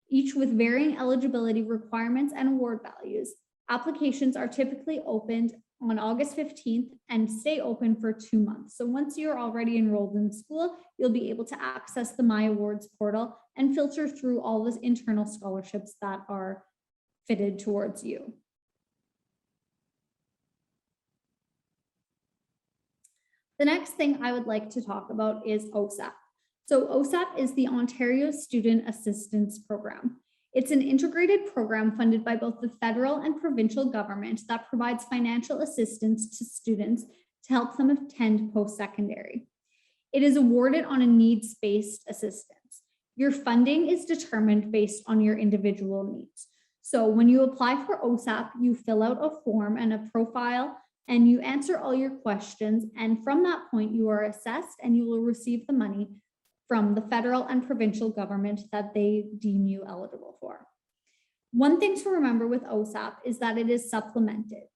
each with varying eligibility requirements and award values. Applications are typically opened on August 15th and stay open for 2 months. So once you're already enrolled in school, you'll be able to access the My Awards portal and filter through all the internal scholarships that are fitted towards you. The next thing I would like to talk about is OSAP. So OSAP is the Ontario Student Assistance Program. It's an integrated program funded by both the federal and provincial government that provides financial assistance to students to help them attend post-secondary. It is awarded on a needs-based assistance. Your funding is determined based on your individual needs. So when you apply for OSAP, you fill out a form and a profile, and you answer all your questions. And from that point, you are assessed and you will receive the money from the federal and provincial government that they deem you eligible for. One thing to remember with OSAP is that it is supplemental.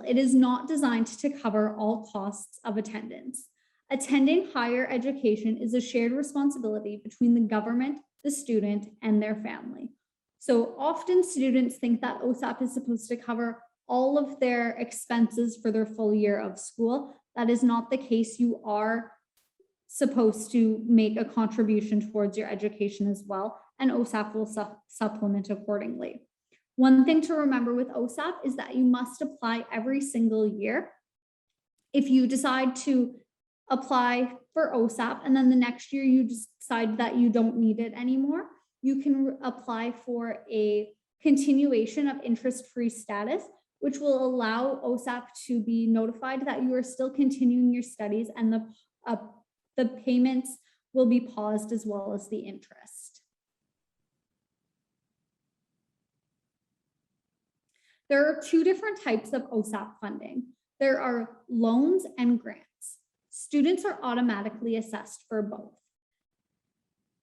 It is not designed to cover all costs of attendance. Attending higher education is a shared responsibility between the government, the student, and their family. So often students think that OSAP is supposed to cover all of their expenses for their full year of school. That is not the case. You are supposed to make a contribution towards your education as well, and OSAP will supplement accordingly. One thing to remember with OSAP is that you must apply every single year. If you decide to apply for OSAP and then the next year you decide that you don't need it anymore, you can apply for a continuation of interest-free status, which will allow OSAP to be notified that you are still continuing your studies, and the payments will be paused as well as the interest. There are two different types of OSAP funding. There are loans and grants. Students are automatically assessed for both.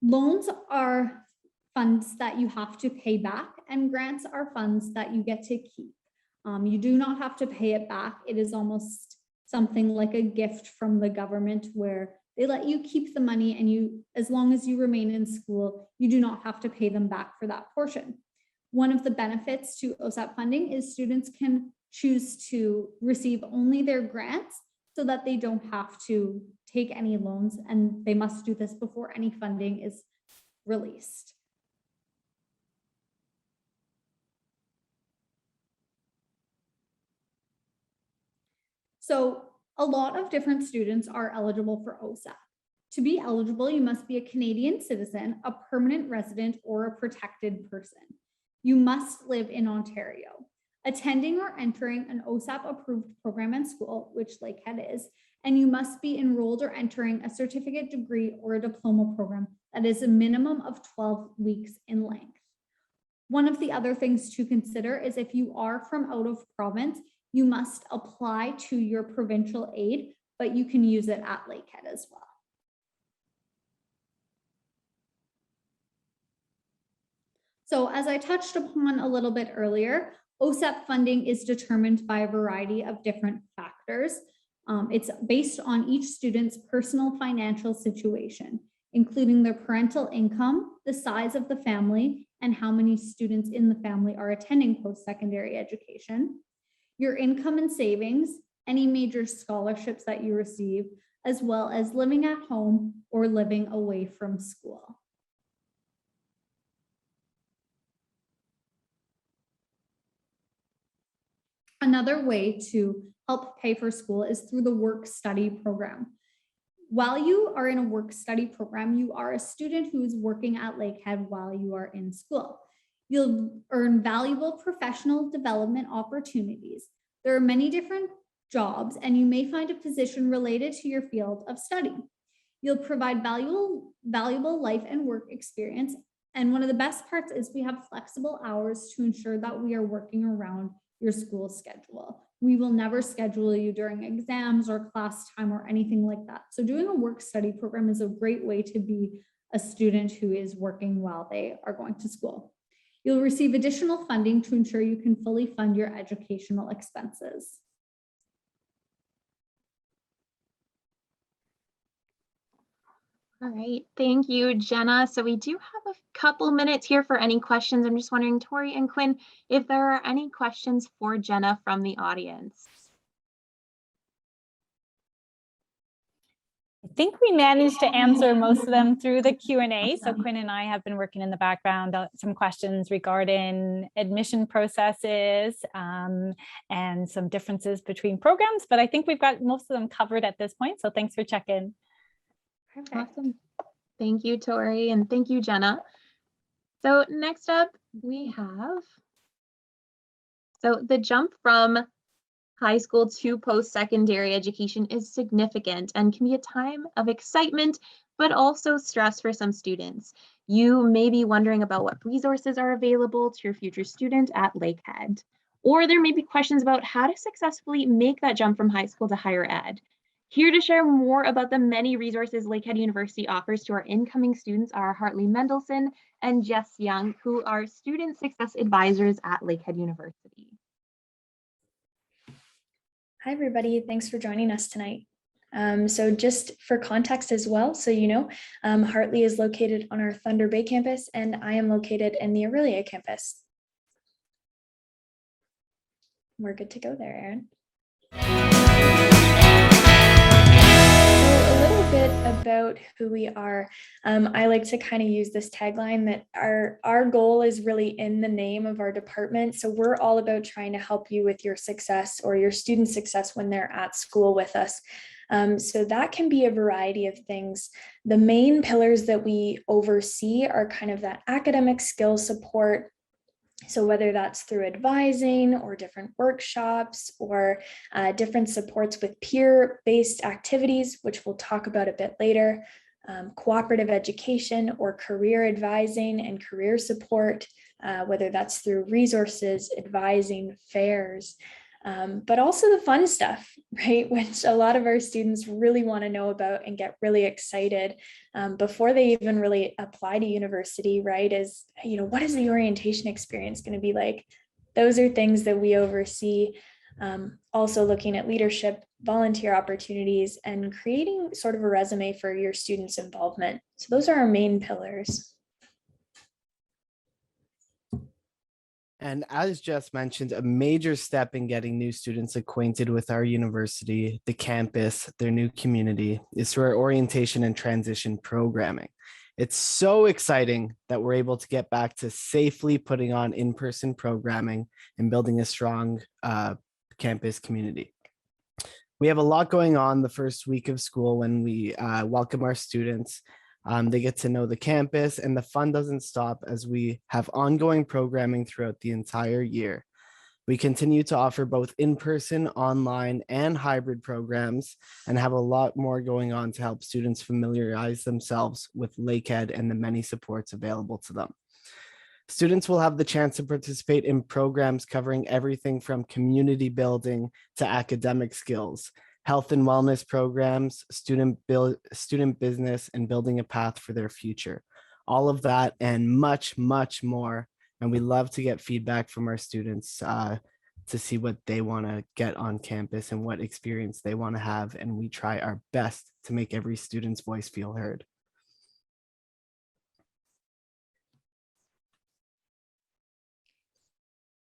Loans are funds that you have to pay back, and grants are funds that you get to keep. You do not have to pay it back. It is almost something like a gift from the government where they let you keep the money, and you, as long as you remain in school, you do not have to pay them back for that portion. One of the benefits to OSAP funding is students can choose to receive only their grants so that they don't have to take any loans, and they must do this before any funding is released. So a lot of different students are eligible for OSAP. To be eligible, you must be a Canadian citizen, a permanent resident, or a protected person. You must live in Ontario. Attending or entering an OSAP approved program and school, which Lakehead is, and you must be enrolled or entering a certificate, degree, or a diploma program that is a minimum of 12 weeks in length. One of the other things to consider is if you are from out of province, you must apply to your provincial aid, but you can use it at Lakehead as well. So as I touched upon a little bit earlier, OSAP funding is determined by a variety of different factors. It's based on each student's personal financial situation, including their parental income, the size of the family, and how many students in the family are attending post-secondary education, your income and savings, any major scholarships that you receive, as well as living at home or living away from school. Another way to help pay for school is through the work-study program. While you are in a work-study program, you are a student who is working at Lakehead while you are in school. You'll earn valuable professional development opportunities. There are many different jobs, and you may find a position related to your field of study. You'll provide valuable life and work experience. And one of the best parts is we have flexible hours to ensure that we are working around your school schedule. We will never schedule you during exams or class time or anything like that. So doing a work-study program is a great way to be a student who is working while they are going to school. You'll receive additional funding to ensure you can fully fund your educational expenses. All right, thank you, Jenna. So we do have a couple minutes here for any questions. I'm just wondering, Tori and Quinn, if there are any questions for Jenna from the audience. I think we managed to answer most of them through the Q&A. So Quinn and I have been working in the background on some questions regarding admission processes and some differences between programs, but I think we've got most of them covered at this point. So thanks for checking. Awesome. Thank you, Tori, and thank you, Jenna. So next up, we have, so the jump from high school to post-secondary education is significant and can be a time of excitement, but also stress for some students. You may be wondering about what resources are available to your future student at Lakehead, or there may be questions about how to successfully make that jump from high school to higher ed. Here to share more about the many resources Lakehead University offers to our incoming students are Hartley Mendelson and Jess Young, who are student success advisors at Lakehead University. Hi, everybody. Thanks for joining us tonight. So just for context as well, so you know, Hartley is located on our Thunder Bay campus, and I am located in the Aurelia campus. We're good to go there, Erin. Bit about who we are. I like to kind of use this tagline that our goal is really in the name of our department. So we're all about trying to help you with your success or your student success when they're at school with us. So that can be a variety of things. The main pillars that we oversee are kind of that academic skill support. So whether that's through advising or different workshops or different supports with peer-based activities, which we'll talk about a bit later, cooperative education or career advising and career support, whether that's through resources, advising, fairs, but also the fun stuff, right? Which a lot of our students really want to know about and get really excited before they even really apply to university, right? Is, what is the orientation experience going to be like? Those are things that we oversee. Also looking at leadership, volunteer opportunities, and creating sort of a resume for your students' involvement. So those are our main pillars. And as Jess mentioned, a major step in getting new students acquainted with our university, the campus, their new community, is through our orientation and transition programming. It's so exciting that we're able to get back to safely putting on in-person programming and building a strong campus community. We have a lot going on the first week of school when we welcome our students. They get to know the campus, and the fun doesn't stop as we have ongoing programming throughout the entire year. We continue to offer both in-person, online, and hybrid programs, and have a lot more going on to help students familiarize themselves with Lakehead and the many supports available to them. Students will have the chance to participate in programs covering everything from community building to academic skills, health and wellness programs, student business, and building a path for their future. All of that and much, much more. And we love to get feedback from our students to see what they want to get on campus and what experience they want to have. And we try our best to make every student's voice feel heard.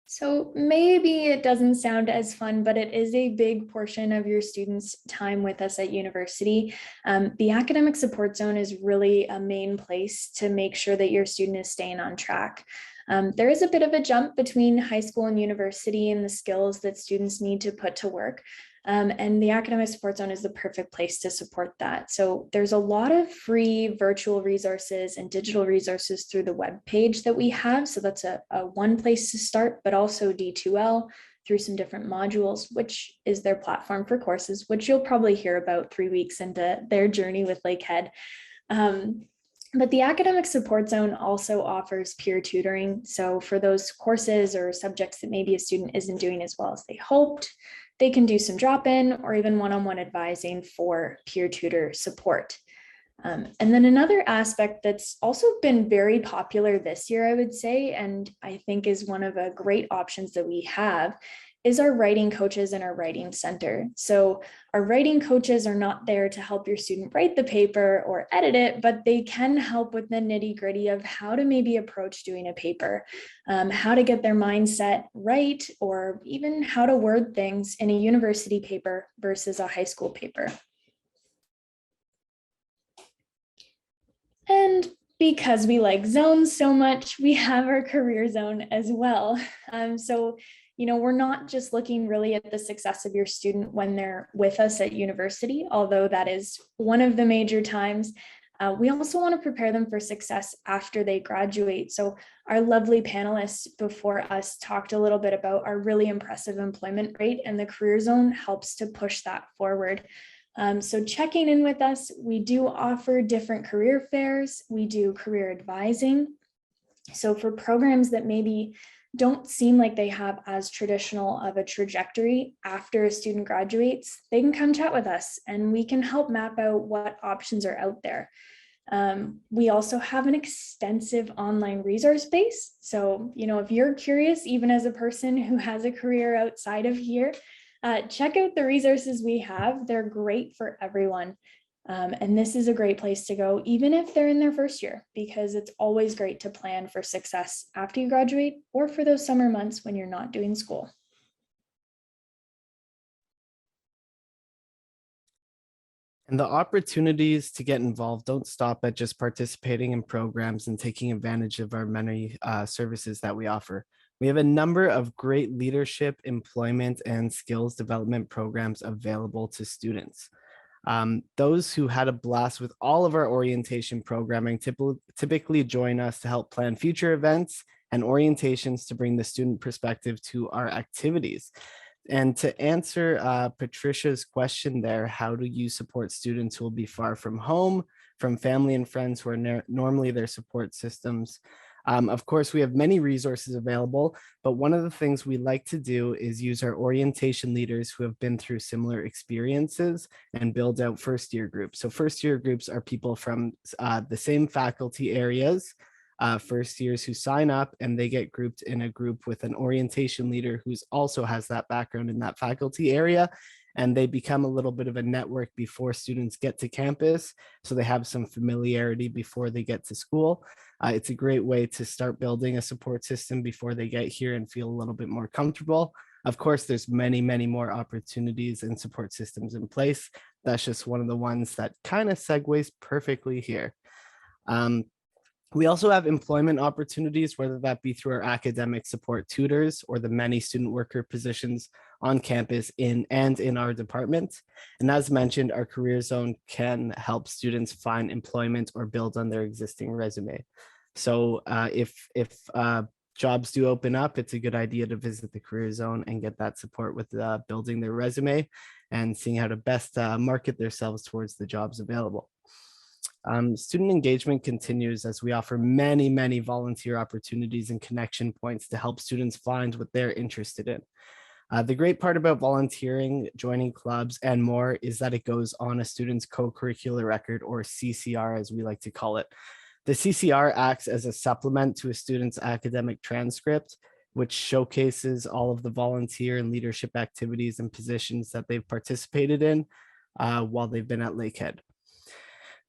So maybe it doesn't sound as fun, but it is a big portion of your students' time with us at university. The academic support zone is really a main place to make sure that your student is staying on track. There is a bit of a jump between high school and university and the skills that students need to put to work. And the academic support zone is the perfect place to support that. So there's a lot of free virtual resources and digital resources through the web page that we have. So that's a one place to start, but also D2L through some different modules, which is their platform for courses, which you'll probably hear about 3 weeks into their journey with Lakehead. But the academic support zone also offers peer tutoring. So for those courses or subjects that maybe a student isn't doing as well as they hoped, they can do some drop-in or even one-on-one advising for peer tutor support. And then another aspect that's also been very popular this year, I would say, and I think is one of the great options that we have, is our writing coaches and our writing center. So our writing coaches are not there to help your student write the paper or edit it, but they can help with the nitty-gritty of how to maybe approach doing a paper, how to get their mindset right, or even how to word things in a university paper versus a high school paper. And because we like zones so much, we have our career zone as well. We're not just looking really at the success of your student when they're with us at university, although that is one of the major times. We also want to prepare them for success after they graduate. So our lovely panelists before us talked a little bit about our really impressive employment rate, and the career zone helps to push that forward. So checking in with us, we do offer different career fairs. We do career advising. So for programs that maybe don't seem like they have as traditional of a trajectory after a student graduates, they can come chat with us and we can help map out what options are out there. We also have an extensive online resource base. So, if you're curious, even as a person who has a career outside of here, check out the resources we have. They're great for everyone. And this is a great place to go, even if they're in their first year, because it's always great to plan for success after you graduate or for those summer months when you're not doing school. And the opportunities to get involved don't stop at just participating in programs and taking advantage of our many services that we offer. We have a number of great leadership, employment, and skills development programs available to students. Those who had a blast with all of our orientation programming typically join us to help plan future events and orientations to bring the student perspective to our activities. And to answer Patricia's question there, how do you support students who will be far from home? from family and friends who are normally their support systems. Of course, we have many resources available, but one of the things we like to do is use our orientation leaders who have been through similar experiences and build out first year groups. So first year groups are people from the same faculty areas, first years who sign up, and they get grouped in a group with an orientation leader who's also has that background in that faculty area. And they become a little bit of a network before students get to campus. So they have some familiarity before they get to school. It's a great way to start building a support system before they get here and feel a little bit more comfortable. Of course, there's many, many more opportunities and support systems in place. That's just one of the ones that kind of segues perfectly here. We also have employment opportunities, whether that be through our academic support tutors or the many student worker positions on campus in our department. And as mentioned, our career zone can help students find employment or build on their existing resume. So if jobs do open up, it's a good idea to visit the career zone and get that support with building their resume and seeing how to best market themselves towards the jobs available. Student engagement continues as we offer many, many volunteer opportunities and connection points to help students find what they're interested in. The great part about volunteering, joining clubs, and more is that it goes on a student's co-curricular record, or CCR as we like to call it. The CCR acts as a supplement to a student's academic transcript, which showcases all of the volunteer and leadership activities and positions that they've participated in while they've been at Lakehead.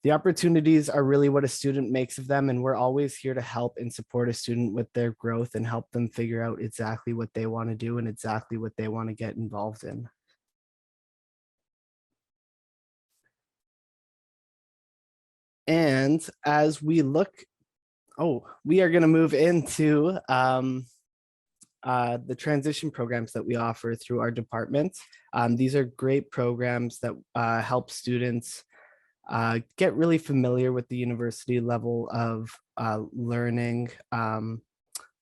The opportunities are really what a student makes of them, and we're always here to help and support a student with their growth and help them figure out exactly what they want to do and exactly what they want to get involved in. And as we look, we are going to move into the transition programs that we offer through our department. These are great programs that help students get really familiar with the university level of learning,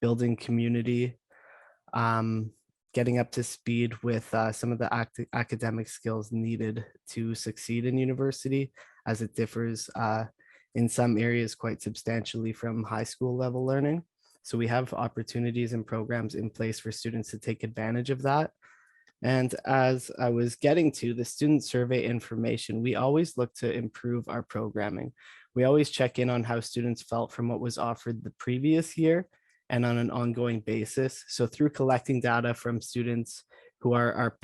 building community, getting up to speed with some of the academic skills needed to succeed in university, as it differs in some areas quite substantially from high school level learning. So we have opportunities and programs in place for students to take advantage of that. And as I was getting to the student survey information, we always look to improve our programming. We always check in on how students felt from what was offered the previous year and on an ongoing basis. So through collecting data from students who are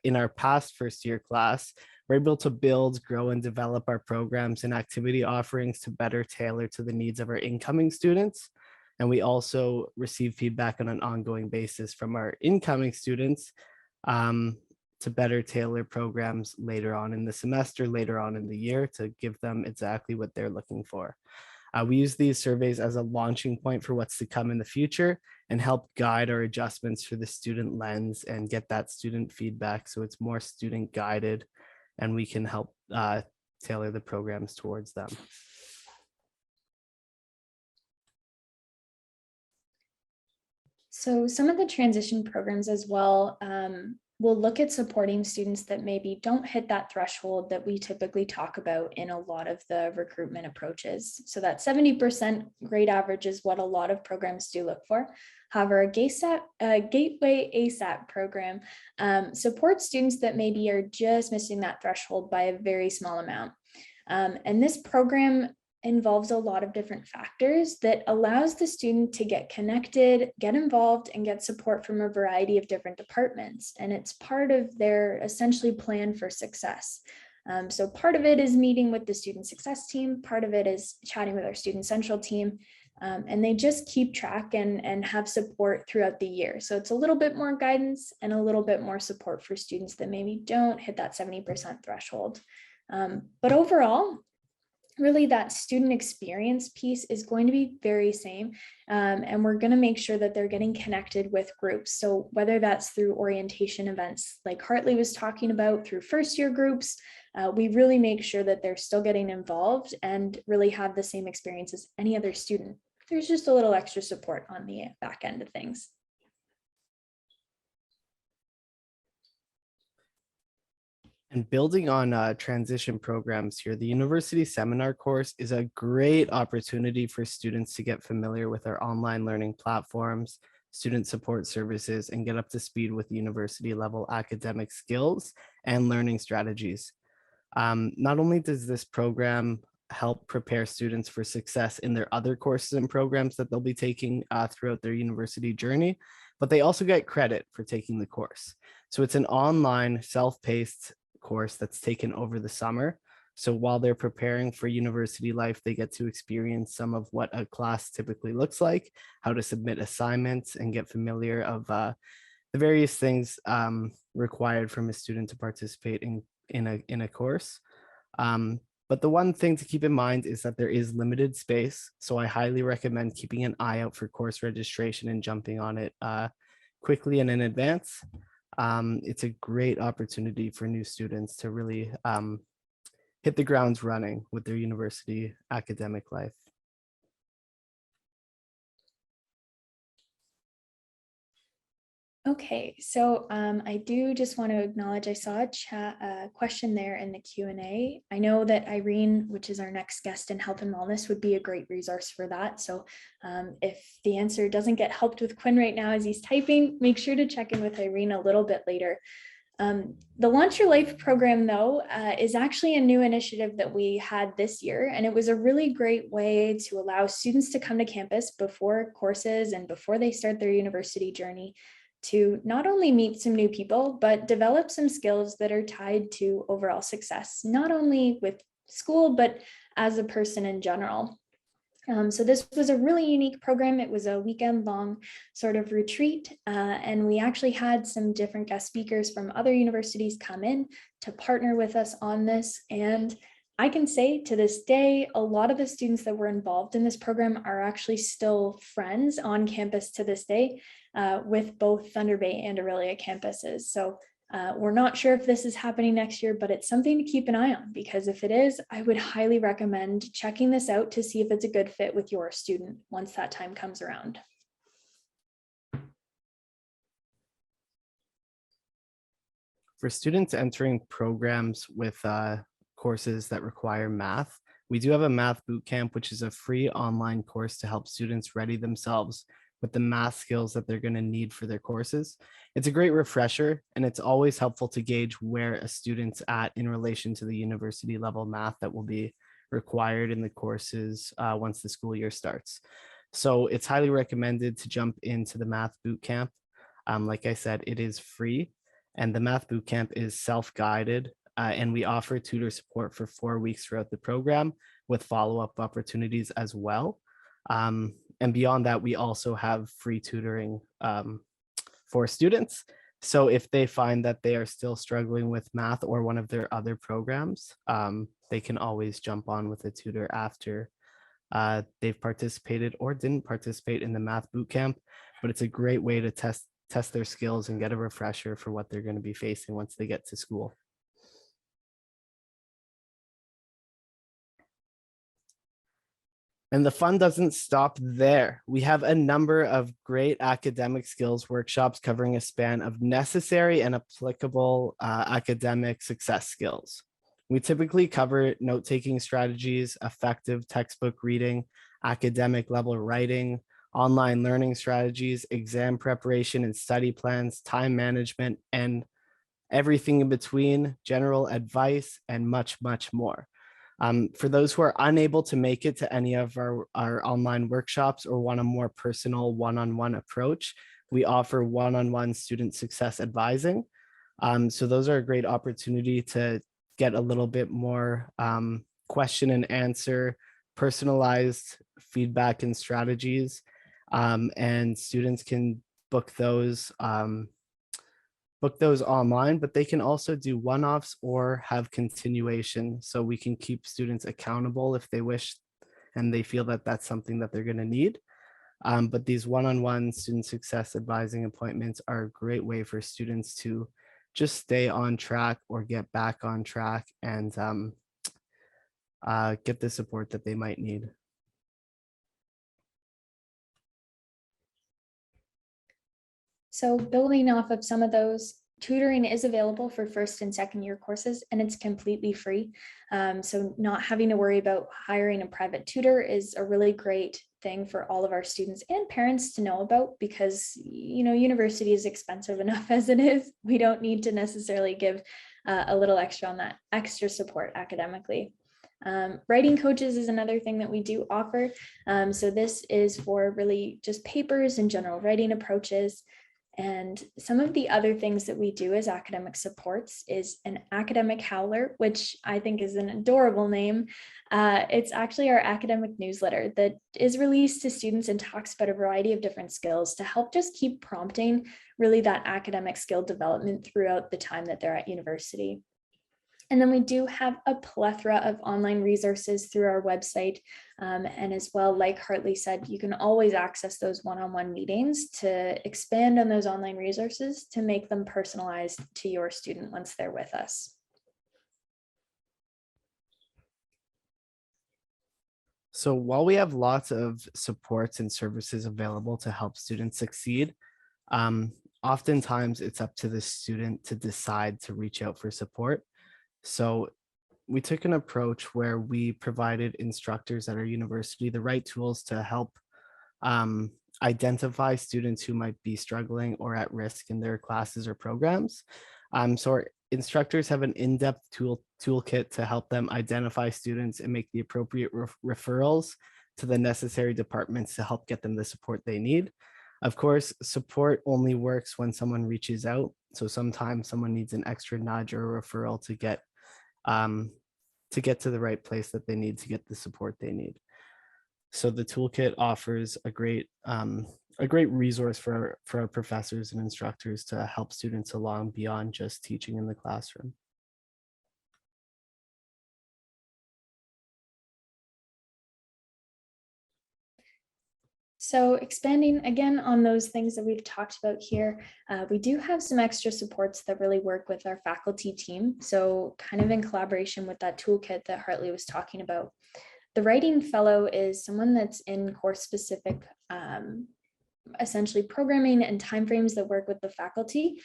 in our past first year class, we're able to build, grow, and develop our programs and activity offerings to better tailor to the needs of our incoming students. And we also receive feedback on an ongoing basis from our incoming students to better tailor programs later on in the semester, later on in the year, to give them exactly what they're looking for. We use these surveys as a launching point for what's to come in the future and help guide our adjustments for the student lens and get that student feedback so it's more student guided and we can help tailor the programs towards them. So some of the transition programs as well will look at supporting students that maybe don't hit that threshold that we typically talk about in a lot of the recruitment approaches. So that 70% grade average is what a lot of programs do look for. However, a Gateway ASAP program supports students that maybe are just missing that threshold by a very small amount. And this program involves a lot of different factors that allows the student to get connected, get involved, and get support from a variety of different departments. And it's part of their essentially plan for success. So part of it is meeting with the student success team, part of it is chatting with our student central team, and they just keep track and have support throughout the year. So it's a little bit more guidance and a little bit more support for students that maybe don't hit that 70% threshold. But overall, really that student experience piece is going to be very same. And we're going to make sure that they're getting connected with groups. So whether that's through orientation events like Hartley was talking about, through first year groups, we really make sure that they're still getting involved and really have the same experience as any other student. There's just a little extra support on the back end of things. And building on transition programs here, the university seminar course is a great opportunity for students to get familiar with our online learning platforms, student support services, and get up to speed with university level academic skills and learning strategies. Not only does this program help prepare students for success in their other courses and programs that they'll be taking throughout their university journey, but they also get credit for taking the course. So it's an online self-paced course that's taken over the summer. So while they're preparing for university life, they get to experience some of what a class typically looks like, how to submit assignments, and get familiar of the various things required from a student to participate in a course. But the one thing to keep in mind is that there is limited space. So I highly recommend keeping an eye out for course registration and jumping on it quickly and in advance. It's a great opportunity for new students to really hit the grounds running with their university academic life. Okay, so I do just want to acknowledge I saw a question there in the Q&A. I know that Irene, which is our next guest in health and wellness, would be a great resource for that. So if the answer doesn't get helped with Quinn right now as he's typing, make sure to check in with Irene a little bit later. The Launch Your Life program, though, is actually a new initiative that we had this year, and it was a really great way to allow students to come to campus before courses and before they start their university journey to not only meet some new people, but develop some skills that are tied to overall success, not only with school, but as a person in general. So this was a really unique program. It was a weekend-long sort of retreat, and we actually had some different guest speakers from other universities come in to partner with us on this. And I can say to this day, a lot of the students that were involved in this program are actually still friends on campus to this day with both Thunder Bay and Aurelia campuses. So we're not sure if this is happening next year, but it's something to keep an eye on, because if it is, I would highly recommend checking this out to see if it's a good fit with your student once that time comes around. For students entering programs with courses that require math, we do have a math bootcamp, which is a free online course to help students ready themselves with the math skills that they're going to need for their courses. It's a great refresher, and it's always helpful to gauge where a student's at in relation to the university level math that will be required in the courses once the school year starts. So it's highly recommended to jump into the math bootcamp. Like I said, it is free, and the math bootcamp is self-guided, and we offer tutor support for 4 weeks throughout the program with follow-up opportunities as well. And beyond that, we also have free tutoring for students. So if they find that they are still struggling with math or one of their other programs, they can always jump on with a tutor after they've participated or didn't participate in the math bootcamp. But it's a great way to test their skills and get a refresher for what they're going to be facing once they get to school. And the fun doesn't stop there. We have a number of great academic skills workshops covering a span of necessary and applicable academic success skills. We typically cover note-taking strategies, effective textbook reading, academic level writing, online learning strategies, exam preparation and study plans, time management, and everything in between, general advice, and much, much more. For those who are unable to make it to any of our online workshops or want a more personal one-on-one approach, we offer one-on-one student success advising. So those are a great opportunity to get a little bit more question and answer, personalized feedback and strategies, and students can book those online, but they can also do one-offs or have continuation, so we can keep students accountable if they wish and they feel that that's something that they're going to need. But these one-on-one student success advising appointments are a great way for students to just stay on track or get back on track and get the support that they might need. So building off of some of those, Tutoring is available for first and second year courses, and it's completely free. So not having to worry about hiring a private tutor is a really great thing for all of our students and parents to know about, because, you know, university is expensive enough as it is. We don't need to necessarily give a little extra on that extra support academically. Writing coaches is another thing that we do offer. So this is for really just papers and general writing approaches. And some of the other things that we do as academic supports is an academic howler, which I think is an adorable name. It's actually our academic newsletter that is released to students and talks about a variety of different skills to help just keep prompting really that academic skill development throughout the time that they're at university. And then we do have a plethora of online resources through our website. And as well, like Hartley said, you can always access those one-on-one meetings to expand on those online resources to make them personalized to your student once they're with us. So while we have lots of supports and services available to help students succeed, oftentimes it's up to the student to decide to reach out for support. So we took an approach where we provided instructors at our university the right tools to help identify students who might be struggling or at risk in their classes or programs. So our instructors have an in-depth toolkit to help them identify students and make the appropriate referrals to the necessary departments to help get them the support they need. Of course, support only works when someone reaches out. So sometimes someone needs an extra nudge or a referral to get to the right place that they need to get the support they need. So the toolkit offers a great resource for our professors and instructors to help students along beyond just teaching in the classroom. So expanding again on those things that we've talked about here, we do have some extra supports that really work with our faculty team. So kind of in collaboration with that toolkit that Hartley was talking about. The writing fellow is someone that's in course specific, essentially programming and timeframes that work with the faculty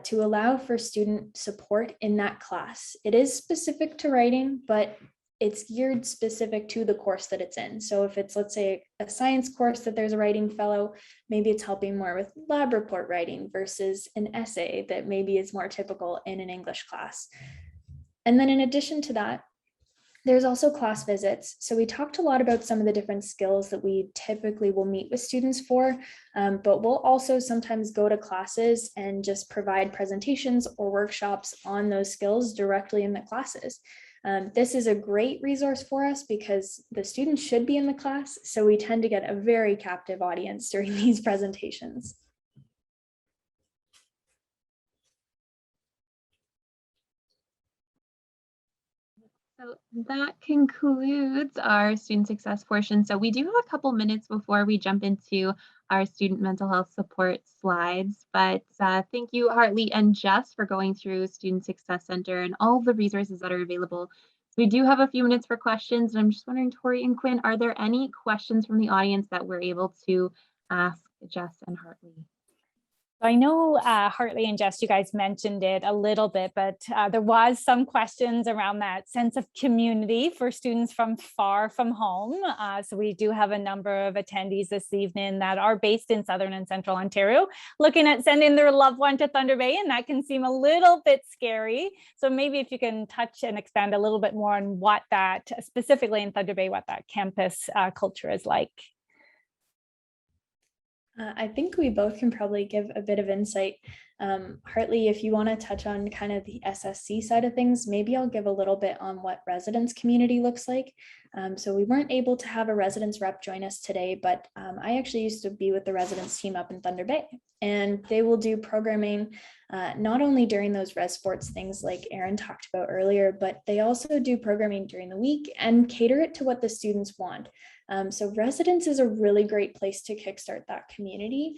to allow for student support in that class. It is specific to writing, but it's geared specific to the course that it's in. So if it's, let's say, a science course that there's a writing fellow, maybe it's helping more with lab report writing versus an essay that maybe is more typical in an English class. And then in addition to that, there's also class visits. So we talked a lot about some of the different skills that we typically will meet with students for, but we'll also sometimes go to classes and just provide presentations or workshops on those skills directly in the classes. This is a great resource for us because the students should be in the class, so we tend to get a very captive audience during these presentations. So that concludes our student success portion. So we do have a couple minutes before we jump into our student mental health support slides, but thank you, Hartley and Jess, for going through Student Success Center and all the resources that are available. We do have a few minutes for questions, and I'm just wondering, Tori and Quinn, are there any questions from the audience that we're able to ask Jess and Hartley? I know Hartley and Jess, you guys mentioned it a little bit, but there was some questions around that sense of community for students from far from home. So we do have a number of attendees this evening that are based in Southern and Central Ontario, looking at sending their loved one to Thunder Bay, and that can seem a little bit scary. So maybe if you can touch and expand a little bit more on what that, specifically in Thunder Bay, what that campus culture is like. I think we both can probably give a bit of insight. Hartley, if you want to touch on kind of the SSC side of things, maybe I'll give a little bit on what residence community looks like. So we weren't able to have a residence rep join us today, but I actually used to be with the residence team up in Thunder Bay, and they will do programming not only during those res sports things like Aaron talked about earlier, but they also do programming during the week and cater it to what the students want. So residence is a really great place to kickstart that community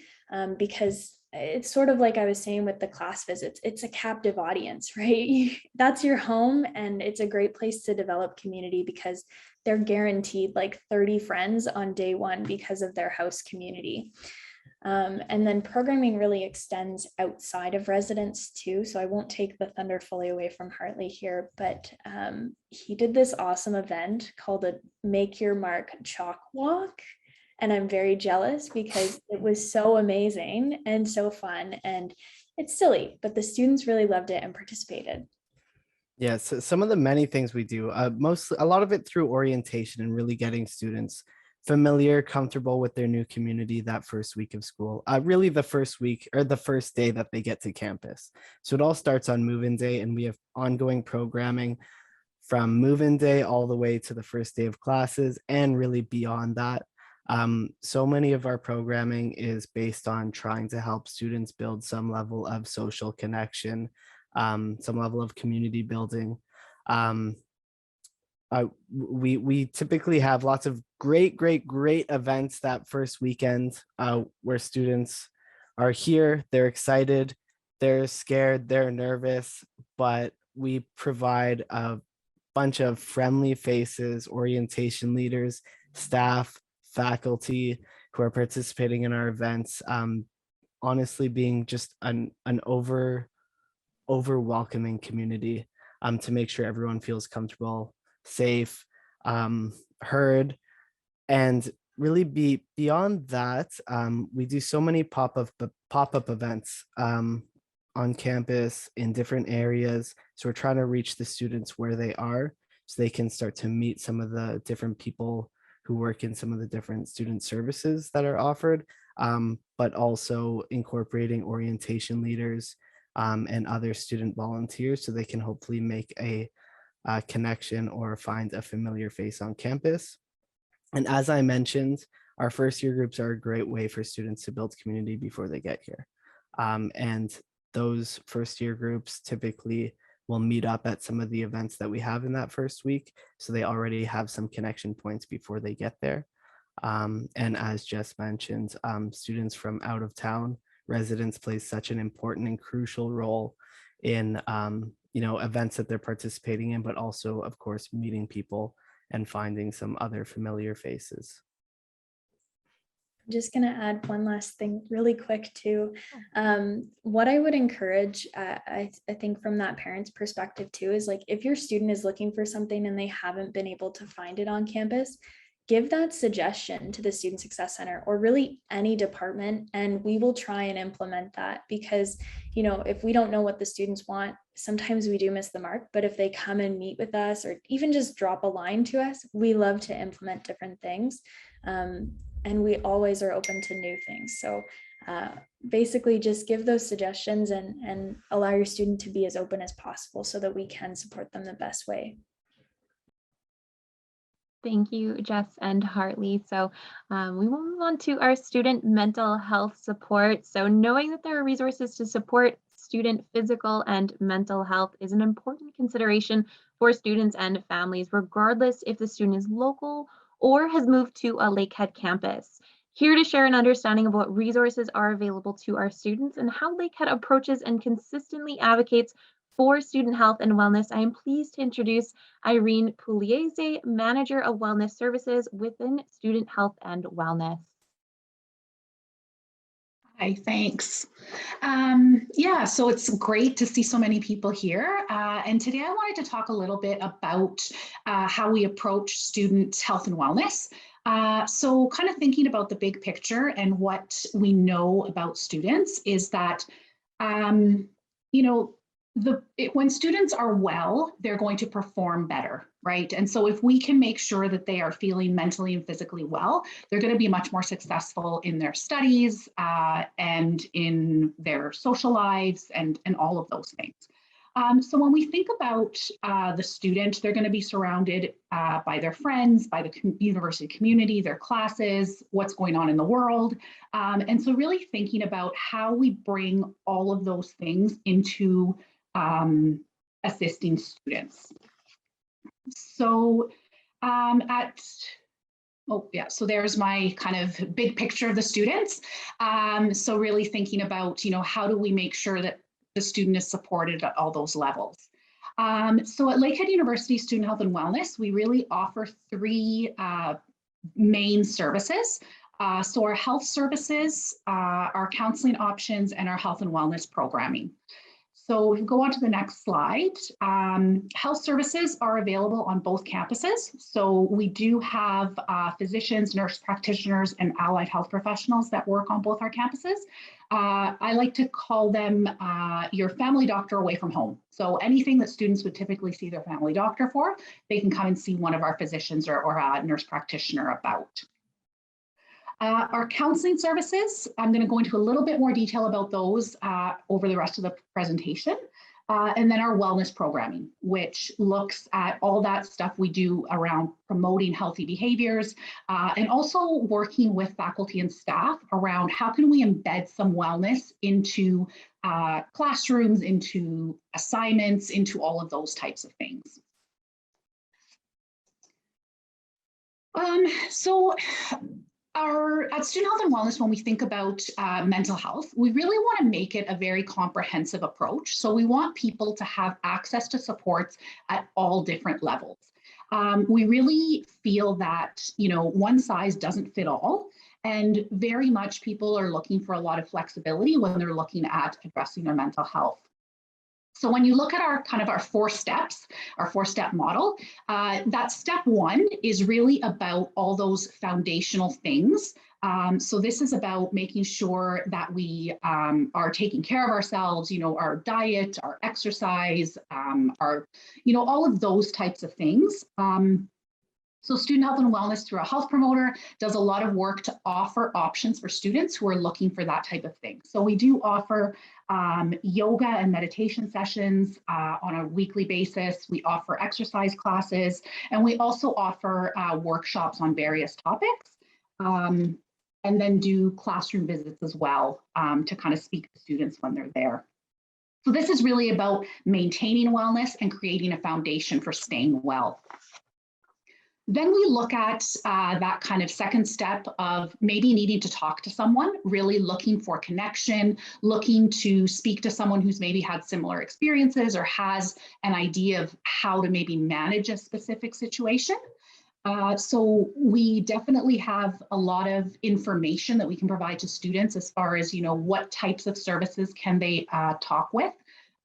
because it's sort of like I was saying with the class visits, it's a captive audience, right? That's your home, and it's a great place to develop community because they're guaranteed like 30 friends on day one because of their house community. And then programming really extends outside of residence too. So I won't take the thunder fully away from Hartley here, but he did this awesome event called a Make Your Mark Chalk Walk. And I'm very jealous because it was so amazing and so fun, and it's silly, but the students really loved it and participated. Yeah, so some of the many things we do, mostly a lot of it through orientation and really getting students familiar, comfortable with their new community that first week of school, really the first week or the first day that they get to campus. So it all starts on move-in day, and we have ongoing programming from move-in day all the way to the first day of classes and really beyond that. So many of our programming is based on trying to help students build some level of social connection, some level of community building. We typically have lots of great events that first weekend where students are here, they're excited, they're scared, they're nervous, but we provide a bunch of friendly faces, orientation leaders, staff, faculty who are participating in our events, honestly being just an over welcoming community, to make sure everyone feels comfortable, safe, heard. And really beyond that, we do so many pop-up events on campus in different areas. So we're trying to reach the students where they are so they can start to meet some of the different people who work in some of the different student services that are offered, but also incorporating orientation leaders and other student volunteers so they can hopefully make a connection or find a familiar face on campus. And as I mentioned, our first year groups are a great way for students to build community before they get here. And those first year groups typically will meet up at some of the events that we have in that first week. So they already have some connection points before they get there. And as Jess mentioned, students from out of town residents play such an important and crucial role in events that they're participating in, but also, of course, meeting people and finding some other familiar faces. I'm just going to add one last thing really quick too. What I would encourage, I think from that parent's perspective too, is like if your student is looking for something and they haven't been able to find it on campus, give that suggestion to the Student Success Center or really any department, and we will try and implement that. Because, if we don't know what the students want, sometimes we do miss the mark, but if they come and meet with us or even just drop a line to us, we love to implement different things. And we always are open to new things. So basically just give those suggestions and allow your student to be as open as possible so that we can support them the best way. Thank you, Jess and Hartley. So we will move on to our student mental health support. So knowing that there are resources to support student physical and mental health is an important consideration for students and families, regardless if the student is local or has moved to a Lakehead campus. Here to share an understanding of what resources are available to our students and how Lakehead approaches and consistently advocates for student health and wellness, I am pleased to introduce Irene Pugliese, Manager of Wellness Services within Student Health and Wellness. Hi, thanks. So it's great to see so many people here. And today I wanted to talk a little bit about how we approach student health and wellness. So kind of thinking about the big picture and what we know about students is that, when students are well, they're going to perform better, right? And so if we can make sure that they are feeling mentally and physically well, they're going to be much more successful in their studies and in their social lives and all of those things. So when we think about the student, they're going to be surrounded by their friends, by the university community, their classes, what's going on in the world. And so really thinking about how we bring all of those things into assisting students. So so there's my kind of big picture of the students. So really thinking about, how do we make sure that the student is supported at all those levels. So at Lakehead University Student Health and Wellness, we really offer three main services. So our health services, our counseling options, and our health and wellness programming. So if we go on to the next slide, health services are available on both campuses. So we do have physicians, nurse practitioners, and allied health professionals that work on both our campuses. I like to call them your family doctor away from home. So anything that students would typically see their family doctor for, they can come and see one of our physicians or a nurse practitioner about. Our counseling services, I'm going to go into a little bit more detail about those over the rest of the presentation. And then our wellness programming, which looks at all that stuff we do around promoting healthy behaviors and also working with faculty and staff around how can we embed some wellness into classrooms, into assignments, into all of those types of things. At Student Health and Wellness, when we think about mental health, we really want to make it a very comprehensive approach. So we want people to have access to supports at all different levels. We really feel that, one size doesn't fit all, and very much people are looking for a lot of flexibility when they're looking at addressing their mental health. So when you look at our 4 steps, our 4-step model, that step 1 is really about all those foundational things. So this is about making sure that we are taking care of ourselves, our diet, our exercise, all of those types of things. So Student Health and Wellness, through a health promoter, does a lot of work to offer options for students who are looking for that type of thing. So we do offer yoga and meditation sessions on a weekly basis. We offer exercise classes, and we also offer workshops on various topics, and then do classroom visits as well to kind of speak to students when they're there. So this is really about maintaining wellness and creating a foundation for staying well. Then we look at that kind of second step of maybe needing to talk to someone, really looking for connection, looking to speak to someone who's maybe had similar experiences or has an idea of how to maybe manage a specific situation. So we definitely have a lot of information that we can provide to students as far as, what types of services can they talk with.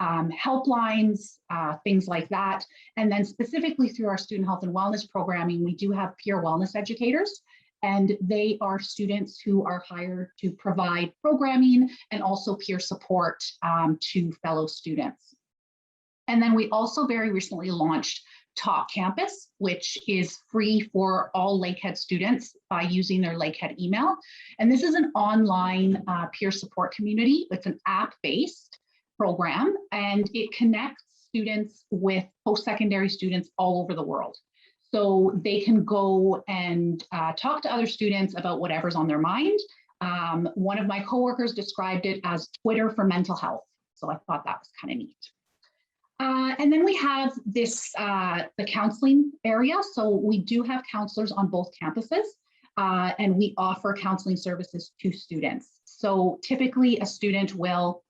Helplines, things like that. And then specifically through our Student Health and Wellness programming, we do have peer wellness educators, and they are students who are hired to provide programming and also peer support to fellow students. And then we also very recently launched Talk Campus, which is free for all Lakehead students by using their Lakehead email. And this is an online peer support community. It's an app-based program, and it connects students with post-secondary students all over the world. So they can go and talk to other students about whatever's on their mind. One of my coworkers described it as Twitter for mental health. So I thought that was kind of neat. And then we have this, the counseling area. So we do have counselors on both campuses, and we offer counseling services to students. So typically a student will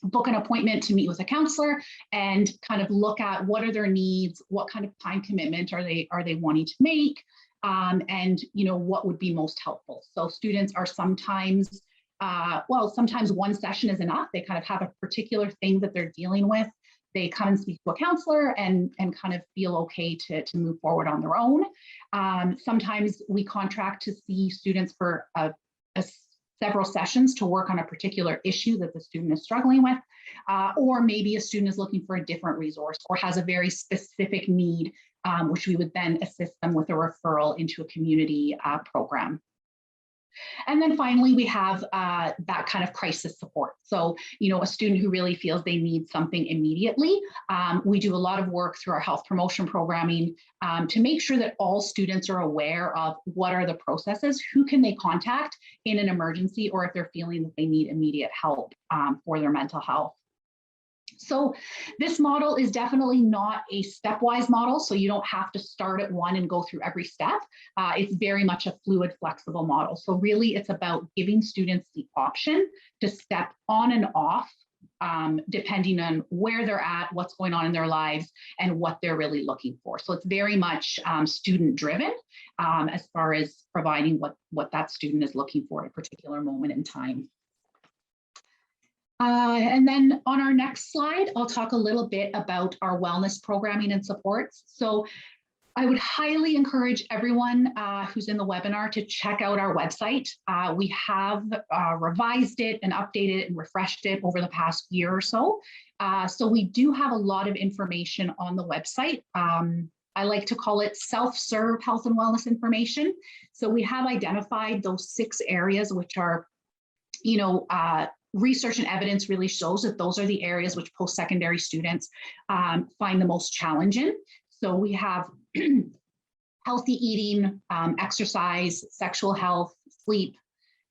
book an appointment to meet with a counselor and kind of look at what are their needs, what kind of time commitment are they wanting to make, and what would be most helpful. So students are sometimes, sometimes one session is enough. They kind of have a particular thing that they're dealing with. They come and speak to a counselor and kind of feel okay to move forward on their own. Sometimes we contract to see students for several sessions to work on a particular issue that the student is struggling with, or maybe a student is looking for a different resource or has a very specific need, which we would then assist them with a referral into a community program. And then finally, we have that kind of crisis support. So, a student who really feels they need something immediately, we do a lot of work through our health promotion programming to make sure that all students are aware of what are the processes, who can they contact in an emergency, or if they're feeling that they need immediate help for their mental health. So this model is definitely not a stepwise model, so you don't have to start at one and go through every step. It's very much a fluid, flexible model. So really it's about giving students the option to step on and off depending on where they're at, what's going on in their lives, and what they're really looking for. So it's very much student driven as far as providing what that student is looking for at a particular moment in time. And then on our next slide, I'll talk a little bit about our wellness programming and supports. So I would highly encourage everyone who's in the webinar to check out our website. We have revised it and updated it and refreshed it over the past year or so. So we do have a lot of information on the website. I like to call it self-serve health and wellness information. So we have identified those 6 areas which are, research and evidence really shows that those are the areas which post-secondary students find the most challenging. So we have healthy eating, exercise, sexual health, sleep,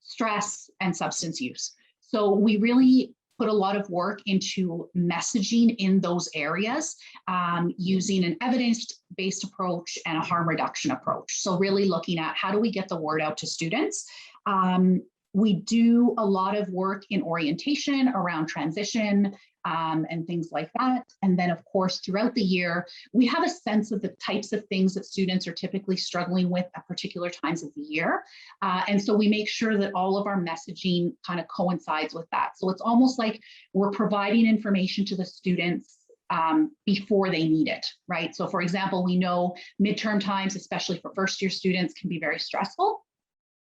stress, and substance use. So we really put a lot of work into messaging in those areas using an evidence-based approach and a harm reduction approach. So really looking at how do we get the word out to students. We do a lot of work in orientation around transition and things like that. And then of course, throughout the year, we have a sense of the types of things that students are typically struggling with at particular times of the year. And so we make sure that all of our messaging kind of coincides with that. So it's almost like we're providing information to the students before they need it, right? So for example, we know midterm times, especially for first year students, can be very stressful.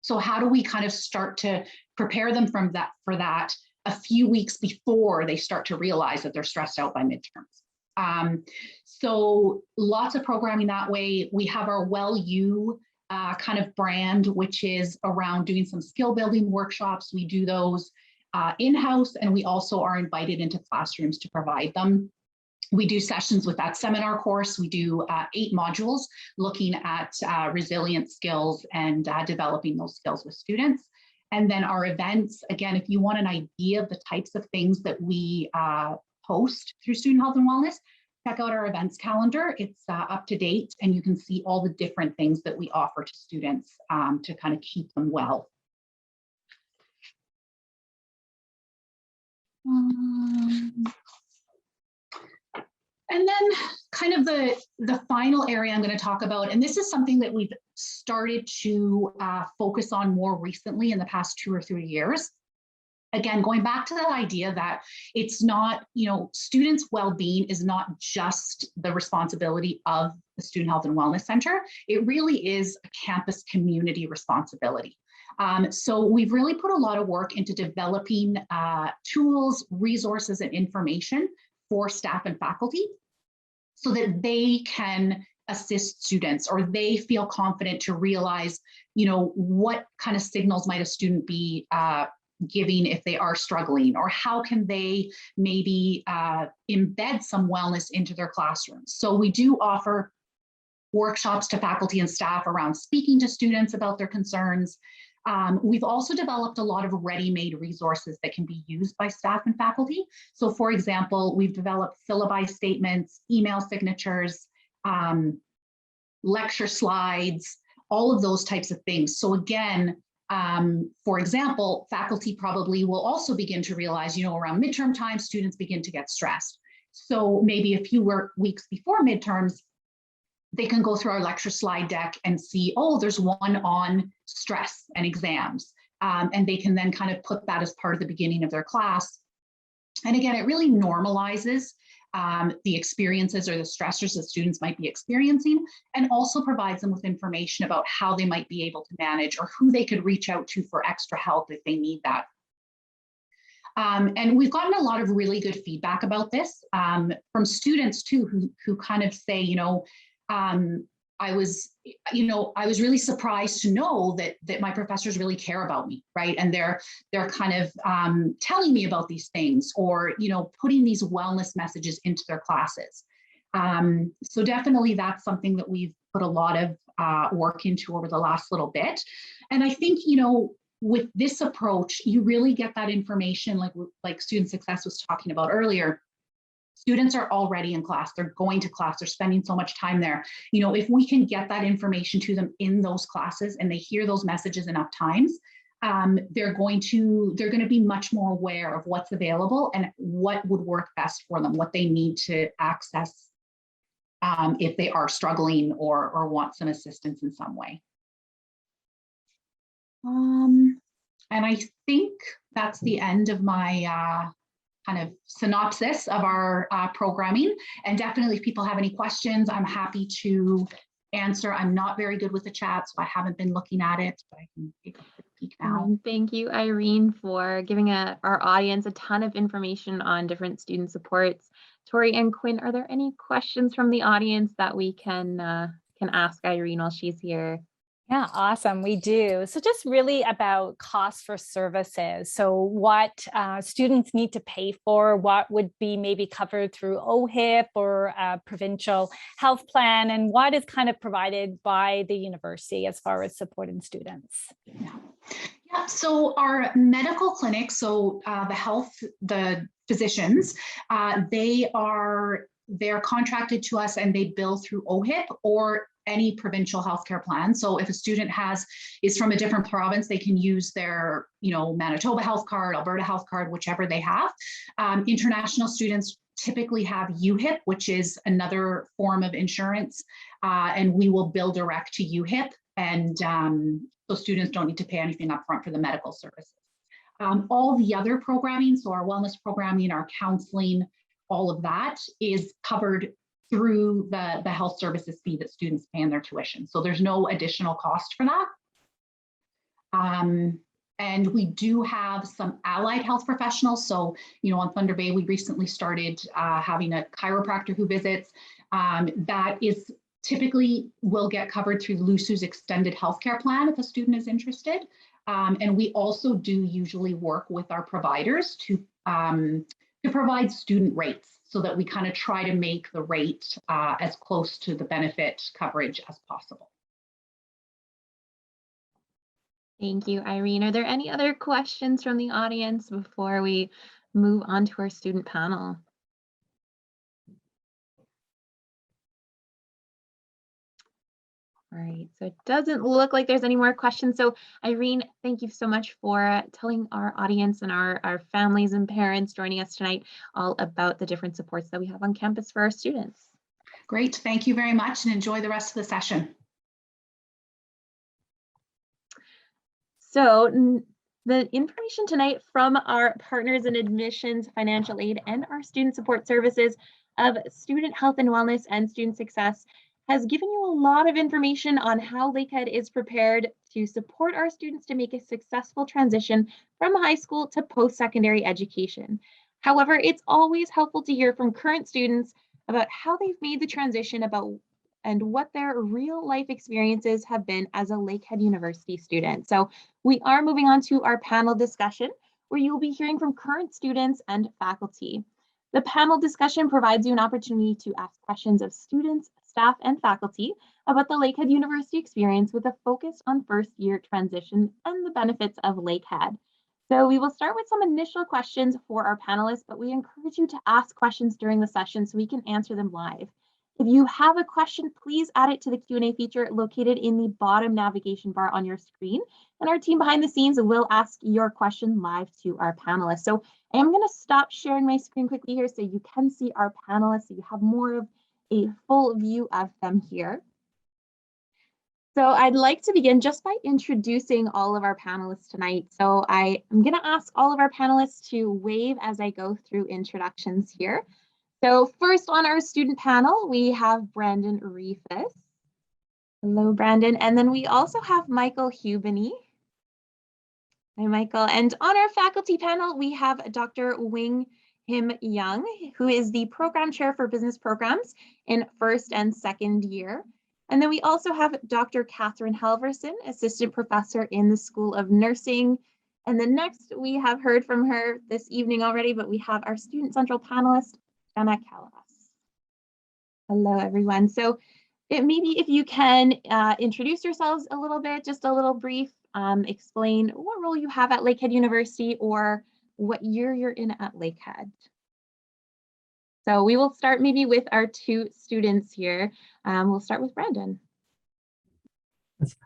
So how do we kind of start to prepare them for that a few weeks before they start to realize that they're stressed out by midterms? So lots of programming that way. We have our Well You kind of brand, which is around doing some skill building workshops. We do those in-house, and we also are invited into classrooms to provide them. We do sessions with that seminar course. We do 8 modules looking at resilient skills and developing those skills with students. And then our events, again, if you want an idea of the types of things that we host through Student Health and Wellness, check out our events calendar. It's up to date, and you can see all the different things that we offer to students to kind of keep them well. And then kind of the final area I'm going to talk about, and this is something that we've started to focus on more recently in the past 2 or 3 years. Again, going back to that idea that it's not, students' well-being is not just the responsibility of the Student Health and Wellness Center. It really is a campus community responsibility. So we've really put a lot of work into developing tools, resources, and information for staff and faculty so that they can assist students, or they feel confident to realize, what kind of signals might a student be giving if they are struggling, or how can they maybe embed some wellness into their classrooms. So we do offer workshops to faculty and staff around speaking to students about their concerns. We've also developed a lot of ready-made resources that can be used by staff and faculty. So for example, we've developed syllabi statements, email signatures, lecture slides, all of those types of things. So again, for example, faculty probably will also begin to realize, around midterm time, students begin to get stressed. So maybe a few weeks before midterms, they can go through our lecture slide deck and see, oh, there's one on stress and exams. And they can then kind of put that as part of the beginning of their class. And again, it really normalizes the experiences or the stressors that students might be experiencing, and also provides them with information about how they might be able to manage, or who they could reach out to for extra help if they need that. And we've gotten a lot of really good feedback about this from students too, who kind of say, I was really surprised to know that my professors really care about me, right? And they're kind of telling me about these things, or putting these wellness messages into their classes. So definitely that's something that we've put a lot of work into over the last little bit. And I think with this approach, you really get that information, like Student Success was talking about earlier. Students are already in class, they're going to class, they're spending so much time there. If we can get that information to them in those classes and they hear those messages enough times, they're going to be much more aware of what's available and what would work best for them, what they need to access if they are struggling or want some assistance in some way. And I think that's the end of my kind of synopsis of our programming. And definitely if people have any questions, I'm happy to answer. I'm not very good with the chat, so I haven't been looking at it, but I can take a quick peek now. Thank you, Irene, for giving our audience a ton of information on different student supports. Tori and Quinn, are there any questions from the audience that we can ask Irene while she's here? Yeah, awesome. We do. So just really about cost for services. So what students need to pay for, what would be maybe covered through OHIP or a provincial health plan, and what is kind of provided by the university as far as supporting students. Yeah, so our medical clinics, so the physicians, they're contracted to us and they bill through OHIP or any provincial healthcare plan. So if a student is from a different province, they can use their, Manitoba health card, Alberta health card, whichever they have. International students typically have UHIP, which is another form of insurance, and we will bill direct to UHIP, and so students don't need to pay anything upfront for the medical services. All the other programming, so our wellness programming, our counseling, all of that is covered through the health services fee that students pay in their tuition. So there's no additional cost for that. And we do have some allied health professionals. So, on Thunder Bay, we recently started having a chiropractor who visits. That is typically will get covered through LUSU's extended healthcare plan if a student is interested. And we also do usually work with our providers to provide student rates, so that we kind of try to make the rate as close to the benefit coverage as possible. Thank you, Irene. Are there any other questions from the audience before we move on to our student panel? All right, so it doesn't look like there's any more questions. So Irene, thank you so much for telling our audience and our families and parents joining us tonight all about the different supports that we have on campus for our students. Great, thank you very much, and enjoy the rest of the session. So the information tonight from our partners in admissions, financial aid, and our student support services of student health and wellness and student success has given you a lot of information on how Lakehead is prepared to support our students to make a successful transition from high school to post-secondary education. However, it's always helpful to hear from current students about how they've made the transition and what their real life experiences have been as a Lakehead University student. So we are moving on to our panel discussion, where you'll be hearing from current students and faculty. The panel discussion provides you an opportunity to ask questions of students, staff, and faculty about the Lakehead University experience with a focus on first-year transition and the benefits of Lakehead. So we will start with some initial questions for our panelists, but we encourage you to ask questions during the session so we can answer them live. If you have a question, please add it to the Q&A feature located in the bottom navigation bar on your screen, and our team behind the scenes will ask your question live to our panelists. So I am going to stop sharing my screen quickly here so you can see our panelists, so you have more of a full view of them here. So I'd like to begin just by introducing all of our panelists tonight. So I am going to ask all of our panelists to wave as I go through introductions here. So first on our student panel, we have Brandon Reefus. Hello, Brandon. And then we also have Michael Hubany. Hi, Michael. And on our faculty panel, we have Dr. Wing Him Young, who is the program chair for business programs in first and second year. And then we also have Dr. Catherine Halverson, assistant professor in the School of Nursing. And then next, we have heard from her this evening already, but we have our student central panelist, Jenna Calabas. Hello, everyone. So maybe if you can introduce yourselves a little bit, just a little brief, explain what role you have at Lakehead University or what year you're in at Lakehead. So we will start maybe with our two students here. We'll start with Brandon.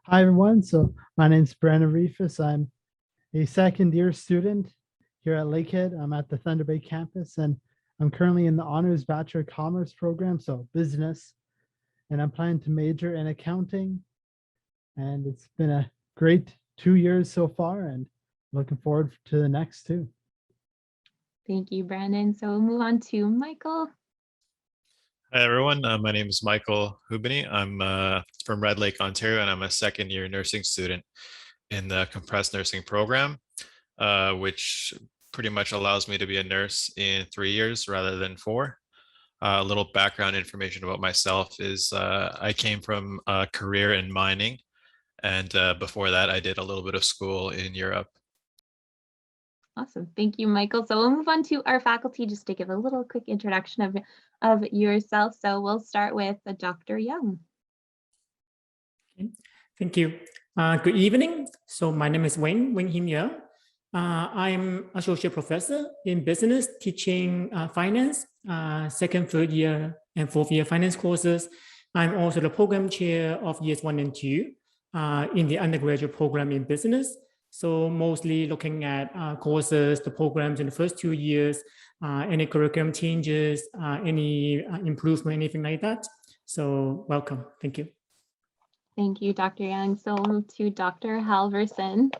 Hi, everyone. So my name is Brandon Reefus. I'm a second-year student here at Lakehead. I'm at the Thunder Bay campus, and I'm currently in the Honors Bachelor of Commerce program, so business, and I'm planning to major in accounting. And it's been a great 2 years so far, and looking forward to the next two. Thank you, Brandon. So we'll move on to Michael. Hi, everyone. My name is Michael Hubany. I'm from Red Lake, Ontario, and I'm a second-year nursing student in the compressed nursing program, which pretty much allows me to be a nurse in 3 years rather than 4. A little background information about myself is I came from a career in mining, and before that, I did a little bit of school in Europe. Awesome. Thank you, Michael. So we'll move on to our faculty just to give a little quick introduction of yourself. So we'll start with Dr. Young. Thank you. Good evening. So my name is Wayne Him Ye. I'm associate professor in business, teaching finance, second, third year, and fourth year finance courses. I'm also the program chair of years 1 and 2 in the undergraduate program in business. So mostly looking at courses, the programs in the first 2 years, any curriculum changes, any improvement, anything like that. So welcome. Thank you. Thank you, Dr. Young. So we'll move to Dr. Halverson.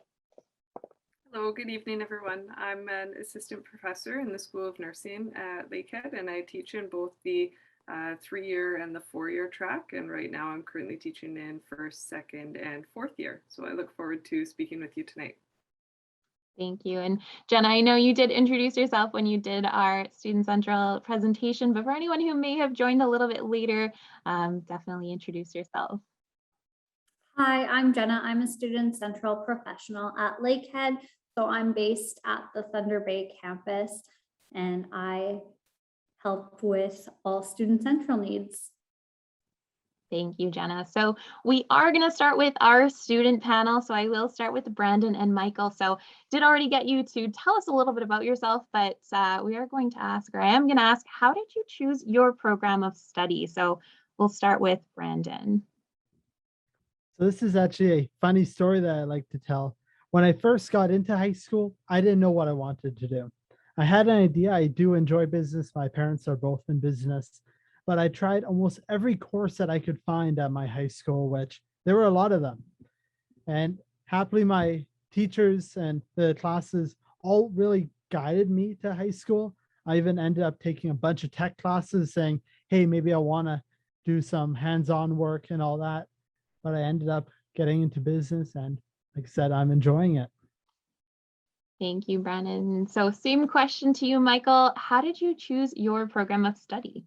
Hello, good evening, everyone. I'm an assistant professor in the School of Nursing at Lakehead, and I teach in both the 3-year and the 4-year track. And right now I'm currently teaching in 1st, 2nd, and 4th year. So I look forward to speaking with you tonight. Thank you. And Jenna, I know you did introduce yourself when you did our Student Central presentation, but for anyone who may have joined a little bit later, definitely introduce yourself. Hi, I'm Jenna. I'm a Student Central professional at Lakehead. So I'm based at the Thunder Bay campus, and I help with all Student Central needs. Thank you, Jenna. So we are going to start with our student panel. So I will start with Brandon and Michael. So did already get you to tell us a little bit about yourself, but we are going to ask, or I am going to ask, how did you choose your program of study? So we'll start with Brandon. So this is actually a funny story that I like to tell. When I first got into high school, I didn't know what I wanted to do. I had an idea. I do enjoy business. My parents are both in business, but I tried almost every course that I could find at my high school, which there were a lot of them. And happily, my teachers and the classes all really guided me to high school. I even ended up taking a bunch of tech classes saying, hey, maybe I want to do some hands-on work and all that. But I ended up getting into business, and like I said, I'm enjoying it. Thank you, Brandon. So same question to you, Michael. How did you choose your program of study?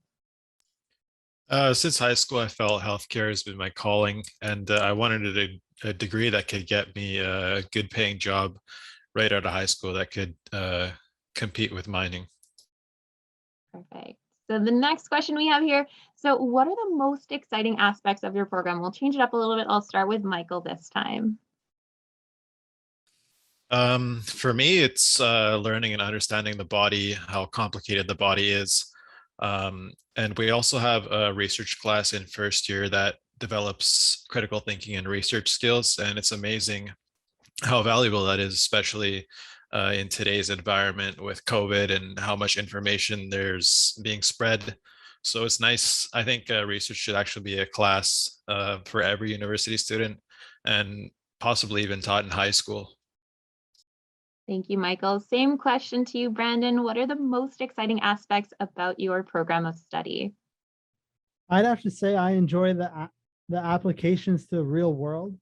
Since high school, I felt healthcare has been my calling, and I wanted a degree that could get me a good paying job right out of high school that could compete with mining. Perfect. So the next question we have here, so what are the most exciting aspects of your program? We'll change it up a little bit. I'll start with Michael this time. For me, it's learning and understanding the body, how complicated the body is. And we also have a research class in 1st year that develops critical thinking and research skills. And it's amazing how valuable that is, especially in today's environment with COVID and how much information there's being spread. So it's nice. I think research should actually be a class for every university student and possibly even taught in high school. Thank you, Michael. Same question to you, Brandon. What are the most exciting aspects about your program of study? I'd have to say I enjoy the applications to the real world.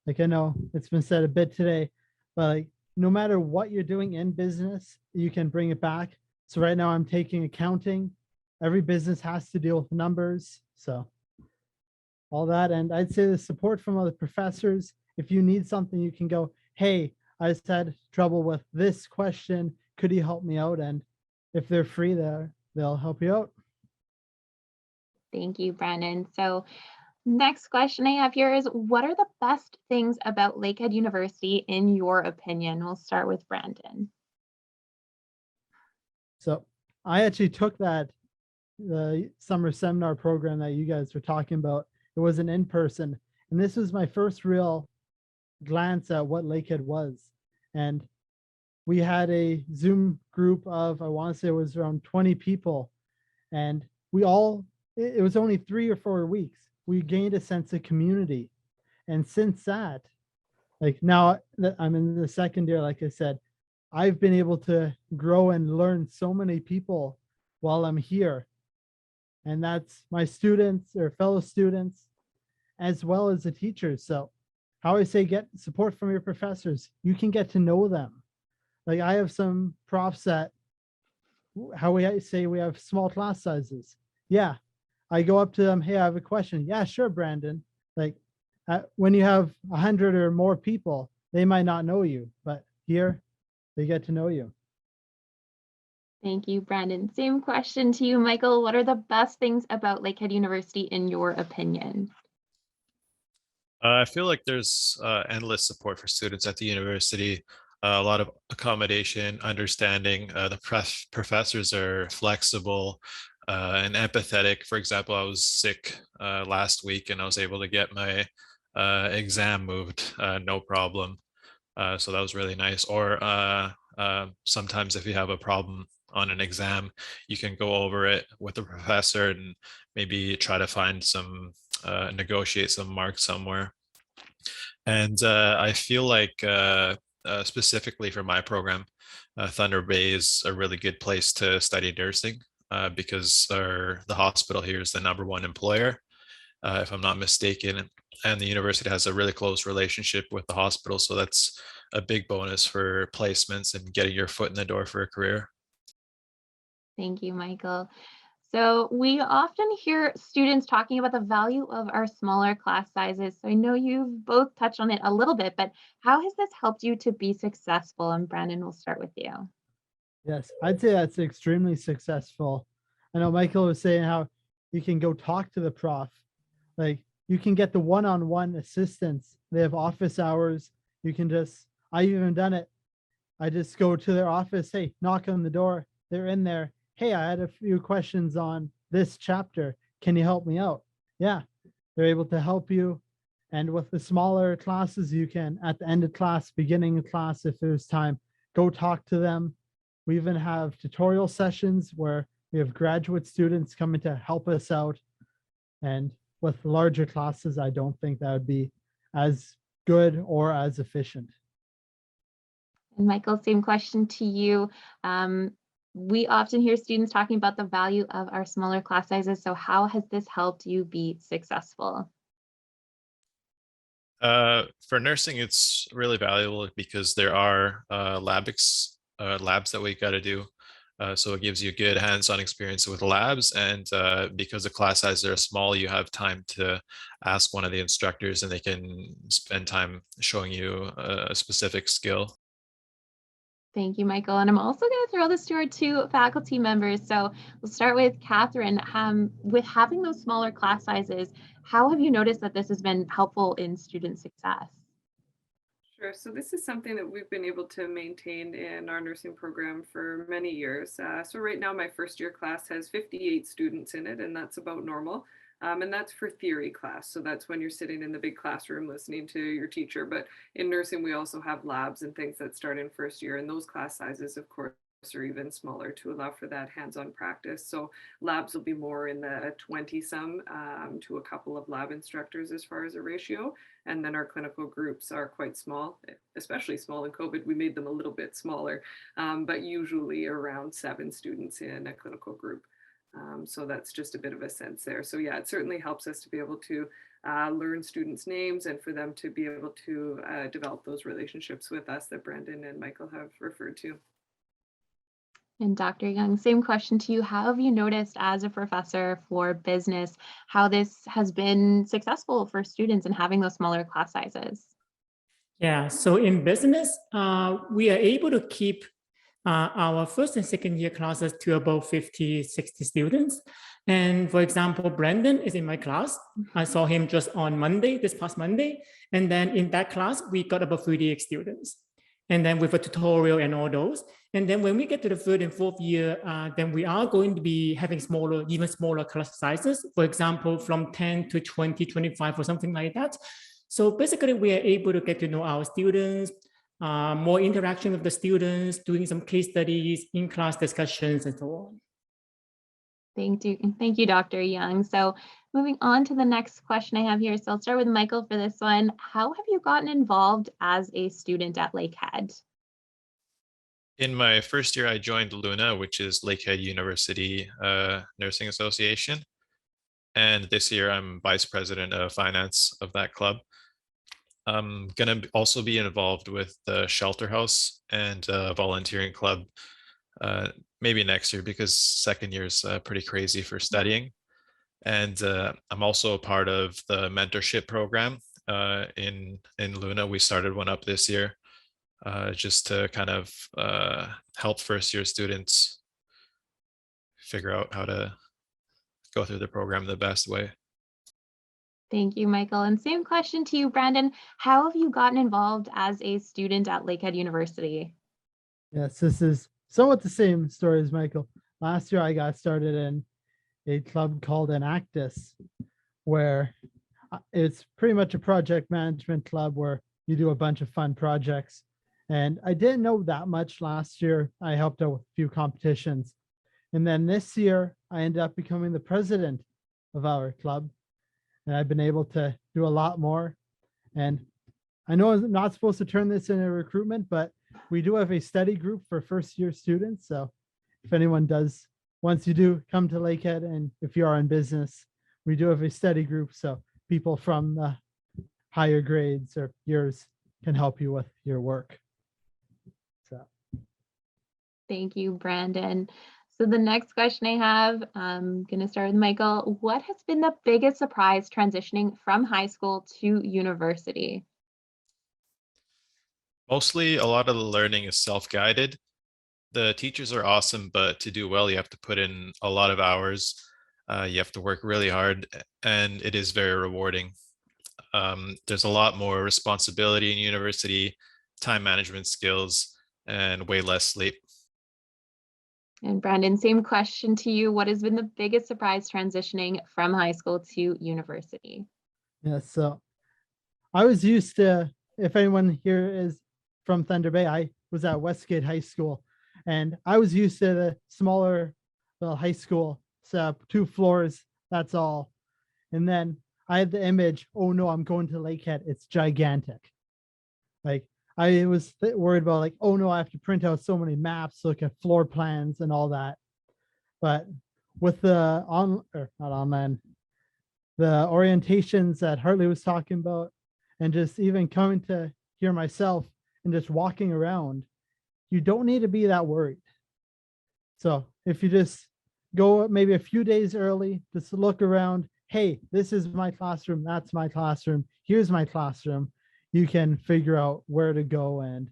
Like I know it's been said a bit today, but like no matter what you're doing in business, you can bring it back. So right now I'm taking accounting. Every business has to deal with numbers. So all that. And I'd say the support from other professors. If you need something, you can go, hey, I just had trouble with this question. Could you help me out? And if they're free there, they'll help you out. Thank you, Brandon. So next question I have here is, what are the best things about Lakehead University in your opinion? We'll start with Brandon. So I actually took the summer seminar program that you guys were talking about. It was an in-person, and this was my first real glance at what Lakehead was. And we had a Zoom group of, I want to say it was around 20 people. And it was only 3 or 4 weeks. We gained a sense of community. And since that, like now that I'm in the second year, like I said, I've been able to grow and learn so many people while I'm here. And that's my students or fellow students, as well as the teachers. So how I say, get support from your professors. You can get to know them. Like I have some profs that, how we say we have small class sizes. Yeah, I go up to them, hey, I have a question. Yeah, sure, Brandon. Like when you have 100 or more people, they might not know you, but here they get to know you. Thank you, Brandon. Same question to you, Michael. What are the best things about Lakehead University in your opinion? I feel like there's endless support for students at the university. A lot of accommodation, understanding. The professors are flexible and empathetic. For example, I was sick last week and I was able to get my exam moved, no problem. So that was really nice. Or sometimes if you have a problem on an exam, you can go over it with the professor and maybe try to find some, negotiate some marks somewhere. And I feel like specifically for my program, Thunder Bay is a really good place to study nursing because the hospital here is the #1 employer, if I'm not mistaken. And the university has a really close relationship with the hospital. So that's a big bonus for placements and getting your foot in the door for a career. Thank you, Michael. So we often hear students talking about the value of our smaller class sizes. So I know you've both touched on it a little bit, but how has this helped you to be successful? And Brandon, we'll start with you. Yes, I'd say that's extremely successful. I know Michael was saying how you can go talk to the prof. Like you can get the one-on-one assistance. They have office hours. You can I've even done it. I just go to their office, hey, knock on the door. They're in there. Hey, I had a few questions on this chapter. Can you help me out? Yeah, they're able to help you. And with the smaller classes, you can, at the end of class, beginning of class, if there's time, go talk to them. We even have tutorial sessions where we have graduate students coming to help us out. And with larger classes, I don't think that would be as good or as efficient. And Michael, same question to you. We often hear students talking about the value of our smaller class sizes. So how has this helped you be successful? For nursing, it's really valuable because there are labs that we got to do. So it gives you good hands-on experience with labs. And because the class sizes are small, you have time to ask one of the instructors and they can spend time showing you a specific skill. Thank you, Michael. And I'm also going to throw this to our 2 faculty members. So we'll start with Catherine. With having those smaller class sizes, how have you noticed that this has been helpful in student success? Sure. So this is something that we've been able to maintain in our nursing program for many years. So right now, my first year class has 58 students in it, and that's about normal. And that's for theory class. So that's when you're sitting in the big classroom listening to your teacher. But in nursing, we also have labs and things that start in first year. And those class sizes, of course, are even smaller to allow for that hands-on practice. So labs will be more in the 20-some to a couple of lab instructors as far as a ratio. And then our clinical groups are quite small, especially small in COVID. We made them a little bit smaller, but usually around 7 students in a clinical group. So that's just a bit of a sense there. So yeah, it certainly helps us to be able to learn students' names and for them to be able to develop those relationships with us that Brandon and Michael have referred to. And Dr. Young, same question to you. How have you noticed as a professor for business, how this has been successful for students in having those smaller class sizes? Yeah, so in business, we are able to keep our first and second year classes to about 50, 60 students. And for example, Brandon is in my class. I saw him just on Monday, this past Monday. And then in that class, we got about 38 students. And then with a tutorial and all those. And then when we get to the third and fourth year, then we are going to be having smaller, even smaller class sizes. For example, from 10 to 20, 25 or something like that. So basically we are able to get to know our students, more interaction with the students, doing some case studies, in-class discussions, and so on. Thank you, Dr. Young. So moving on to the next question I have here. So I'll start with Michael for this one. How have you gotten involved as a student at Lakehead? In my first year, I joined LUNA, which is Lakehead University Nursing Association. And this year, I'm vice president of finance of that club. I'm going to also be involved with the shelter house and volunteering club maybe next year, because second year is pretty crazy for studying. And I'm also a part of the mentorship program in LUNA. We started one up this year just to kind of help first year students figure out how to go through the program the best way. Thank you, Michael. And same question to you, Brandon. How have you gotten involved as a student at Lakehead University? Yes, this is somewhat the same story as Michael. Last year, I got started in a club called Enactus, where it's pretty much a project management club where you do a bunch of fun projects. And I didn't know that much last year. I helped out with a few competitions. And then this year, I ended up becoming the president of our club. And I've been able to do a lot more. And I know I'm not supposed to turn this into recruitment, but we do have a study group for first year students. So if anyone does, once you do come to Lakehead and if you are in business, we do have a study group. So people from the higher grades or years can help you with your work. So. Thank you, Brandon. So the next question I have, I'm going to start with Michael. What has been the biggest surprise transitioning from high school to university? Mostly a lot of the learning is self-guided. The teachers are awesome, but to do well, you have to put in a lot of hours. You have to work really hard, and it is very rewarding. There's a lot more responsibility in university, time management skills, and way less sleep. And Brandon, same question to you. What has been the biggest surprise transitioning from high school to university? Yeah, so I was used to, if anyone here is from Thunder Bay, I was at Westgate High School, and I was used to the smaller little high school, so 2 floors, that's all. And then I had the image, oh no, I'm going to Lakehead, it's gigantic. Like I was worried about like, oh no, I have to print out so many maps, look at floor plans and all that. But with the the orientations that Hartley was talking about, and just even coming to hear myself and just walking around, you don't need to be that worried. So if you just go maybe a few days early, just look around, hey, this is my classroom, that's my classroom, here's my classroom, you can figure out where to go and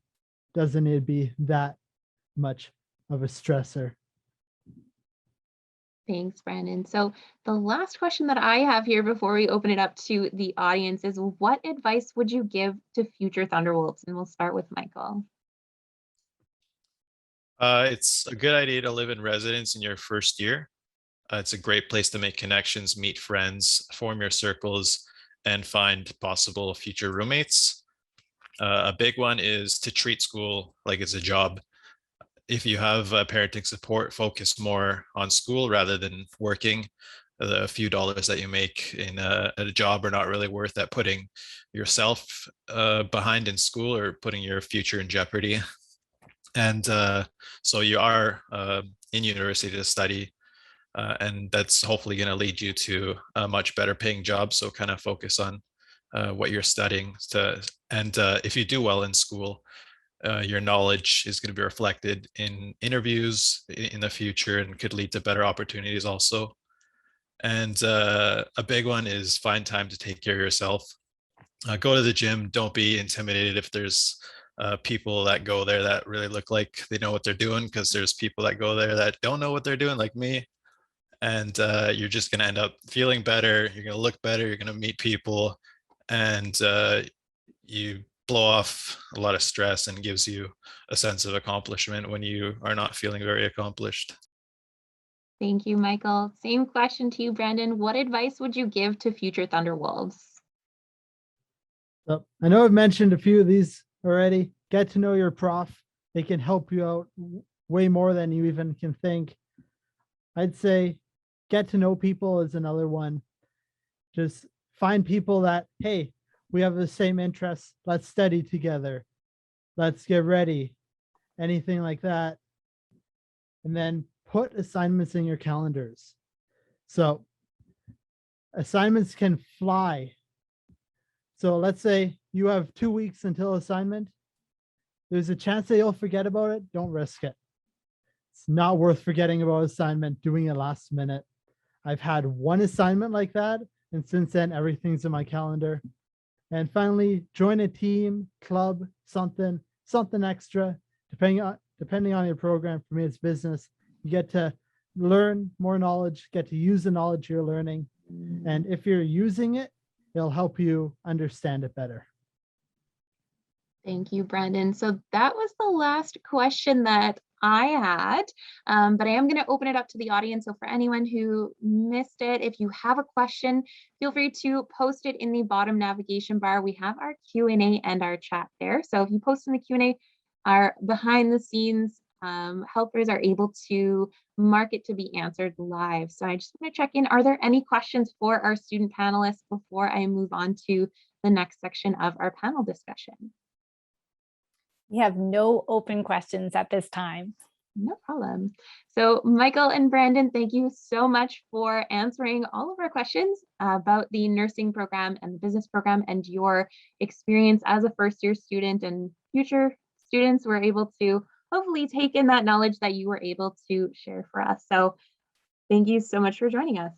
doesn't need to be that much of a stressor. Thanks, Brandon. So the last question that I have here before we open it up to the audience is, what advice would you give to future Thunderbolts? And we'll start with Michael. It's a good idea to live in residence in your first year. It's a great place to make connections, meet friends, form your circles, and find possible future roommates. A big one is to treat school like it's a job. If you have parenting support, focus more on school rather than working. The few dollars that you make in a job are not really worth that putting yourself behind in school or putting your future in jeopardy. And so you are in university to study, and that's hopefully going to lead you to a much better paying job. So kind of focus on what you're studying and if you do well in school, your knowledge is going to be reflected in interviews in the future and could lead to better opportunities also. And a big one is find time to take care of yourself. Go to the gym. Don't be intimidated if there's people that go there that really look like they know what they're doing, because there's people that go there that don't know what they're doing, like me. And you're just going to end up feeling better. You're going to look better. You're going to meet people, and you blow off a lot of stress and gives you a sense of accomplishment when you are not feeling very accomplished. Thank you, Michael. Same question to you, Brandon. What advice would you give to future Thunderwolves? So I know I've mentioned a few of these already, get to know your prof. They can help you out way more than you even can think. I'd say get to know people is another one. Just find people that, hey, we have the same interests. Let's study together. Let's get ready. Anything like that. And then put assignments in your calendars. So assignments can fly. So let's say you have 2 weeks until assignment. There's a chance that you'll forget about it. Don't risk it. It's not worth forgetting about assignment, doing it last minute. I've had one assignment like that, and since then, everything's in my calendar. And finally, join a team, club, something extra, depending on your program. For me, it's business. You get to learn more knowledge, get to use the knowledge you're learning. And if you're using it, it'll help you understand it better. Thank you, Brandon. So that was the last question that I had, but I am going to open it up to the audience. So for anyone who missed it, if you have a question, feel free to post it in the bottom navigation bar. We have our Q&A and our chat there. So if you post in the Q&A, our behind the scenes helpers are able to mark it to be answered live. So I just want to check in. Are there any questions for our student panelists before I move on to the next section of our panel discussion? We have no open questions at this time. No problem. So Michael and Brandon, thank you so much for answering all of our questions about the nursing program and the business program and your experience as a first-year student, and future students were able to hopefully take in that knowledge that you were able to share for us. So thank you so much for joining us.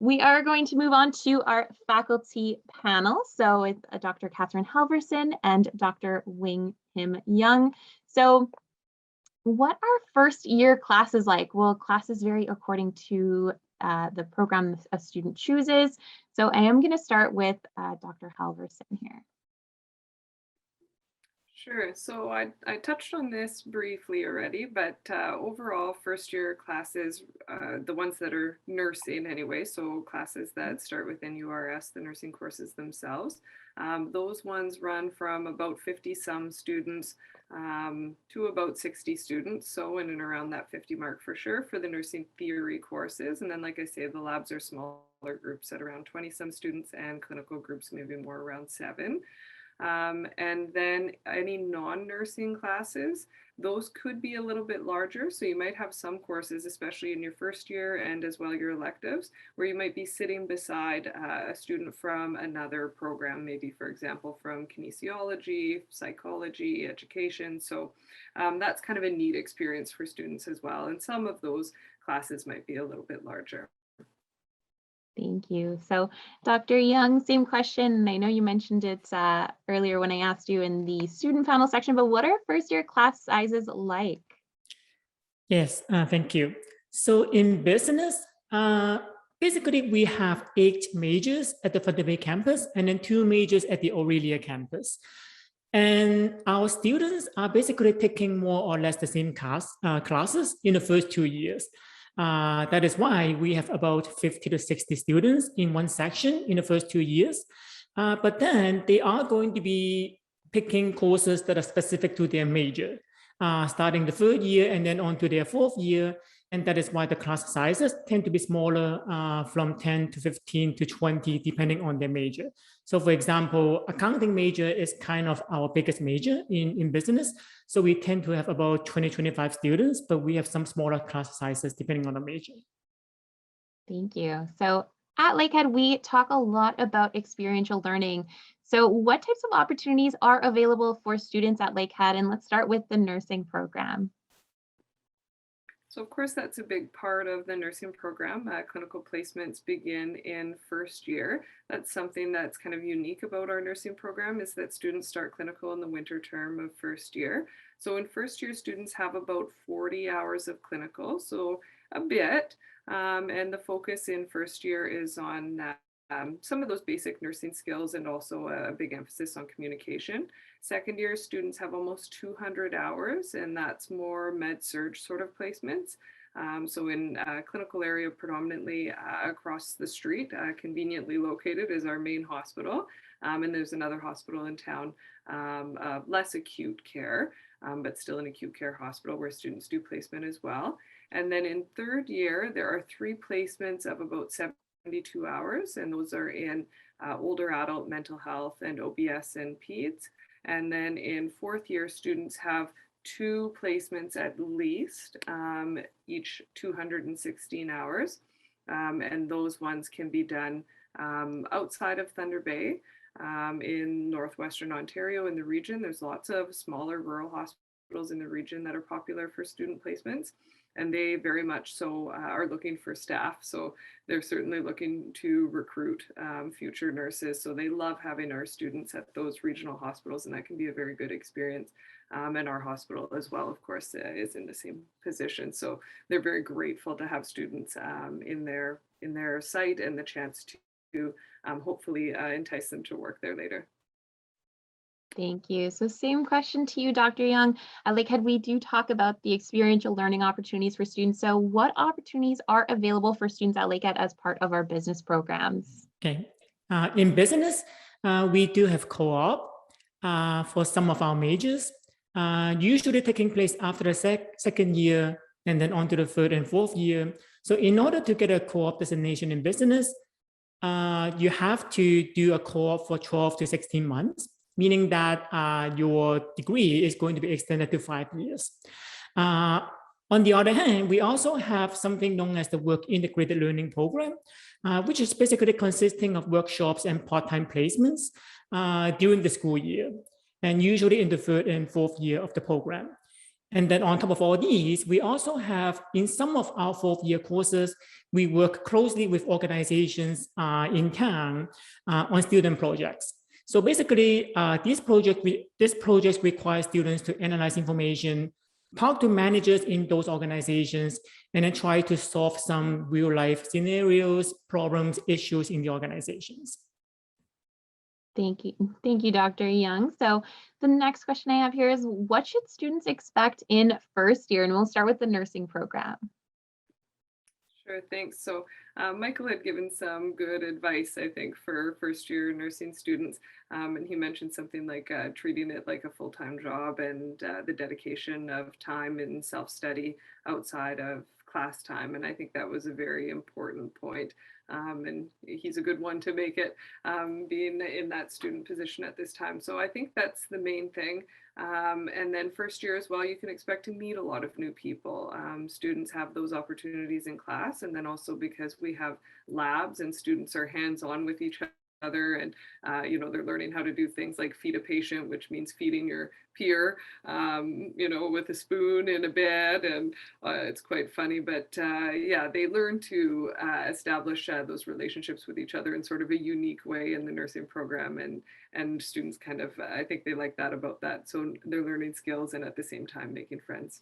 We are going to move on to our faculty panel. So with Dr. Catherine Halverson and Dr. Wing Kim Young. So what are first year classes like? Well, classes vary according to the program a student chooses. So I am going to start with Dr. Halverson here. Sure. So I touched on this briefly already, but overall first year classes, the ones that are nursing anyway, so classes that start within URS, the nursing courses themselves, those ones run from about 50 some students to about 60 students. So in and around that 50 mark for sure for the nursing theory courses. And then, like I say, the labs are smaller groups at around 20 some students, and clinical groups maybe more around 7. And then any non-nursing classes, those could be a little bit larger. So you might have some courses, especially in your first year and as well your electives, where you might be sitting beside a student from another program, maybe for example, from kinesiology, psychology, education. So that's kind of a neat experience for students as well. And some of those classes might be a little bit larger. Thank you. So Dr. Young, same question. I know you mentioned it earlier when I asked you in the student panel section, but what are first year class sizes like? Yes, thank you. So in business, basically we have 8 majors at the Lakehead campus and then 2 majors at the Aurelia campus. And our students are basically taking more or less the same classes in the first 2 years. That is why we have about 50 to 60 students in one section in the first 2 years. But then they are going to be picking courses that are specific to their major, starting the 3rd year and then on to their 4th year. And that is why the class sizes tend to be smaller, from 10 to 15 to 20, depending on their major. So for example, accounting major is kind of our biggest major in business. So we tend to have about 20, 25 students, but we have some smaller class sizes depending on the major. Thank you. So at Lakehead, we talk a lot about experiential learning. So what types of opportunities are available for students at Lakehead? And let's start with the nursing program. So of course, that's a big part of the nursing program. Clinical placements begin in first year. That's something that's kind of unique about our nursing program, is that students start clinical in the winter term of first year. So in first year, students have about 40 hours of clinical, so a bit. And the focus in first year is on some of those basic nursing skills and also a big emphasis on communication. Second year students have almost 200 hours, and that's more med-surg sort of placements. So in a clinical area, predominantly across the street, conveniently located is our main hospital. And there's another hospital in town, less acute care, but still an acute care hospital where students do placement as well. And then in third year, there are 3 placements of about 72 hours, and those are in older adult mental health and OBS and PEDS. And then in fourth year, students have 2 placements at least, each 216 hours. And those ones can be done outside of Thunder Bay. In Northwestern Ontario, in the region, there's lots of smaller rural hospitals in the region that are popular for student placements, and they very much so are looking for staff. So they're certainly looking to recruit future nurses. So they love having our students at those regional hospitals, and that can be a very good experience. And our hospital as well, of course, is in the same position. So they're very grateful to have students in their site and the chance to hopefully entice them to work there later. Thank you. So same question to you, Dr. Young. At Lakehead, we do talk about the experiential learning opportunities for students. So what opportunities are available for students at Lakehead as part of our business programs? Okay. In business, we do have co-op for some of our majors, usually taking place after the second year and then on to the third and fourth year. So in order to get a co-op designation in business, you have to do a co-op for 12 to 16 months, meaning that your degree is going to be extended to 5 years. On the other hand, we also have something known as the Work Integrated Learning Program, which is basically consisting of workshops and part-time placements during the school year, and usually in the third and fourth year of the program. And then on top of all these, we also have, in some of our fourth year courses, we work closely with organizations in town on student projects. So basically, this project requires students to analyze information, talk to managers in those organizations, and then try to solve some real life scenarios, problems, issues in the organizations. Thank you. Thank you, Dr. Young. So the next question I have here is, what should students expect in first year? And we'll start with the nursing program. Sure, thanks. So Michael had given some good advice, I think, for first year nursing students. And he mentioned something like treating it like a full-time job and the dedication of time in self-study outside of class time. And I think that was a very important point. And he's a good one to make it, being in that student position at this time. So I think that's the main thing. And then first year as well, you can expect to meet a lot of new people. Students have those opportunities in class, and then also because we have labs and students are hands-on with each other, and they're learning how to do things like feed a patient, which means feeding your peer, with a spoon in a bed, and it's quite funny, but yeah, they learn to establish those relationships with each other in sort of a unique way in the nursing program, and students kind of, I think they like that about that. So they're learning skills and at the same time making friends.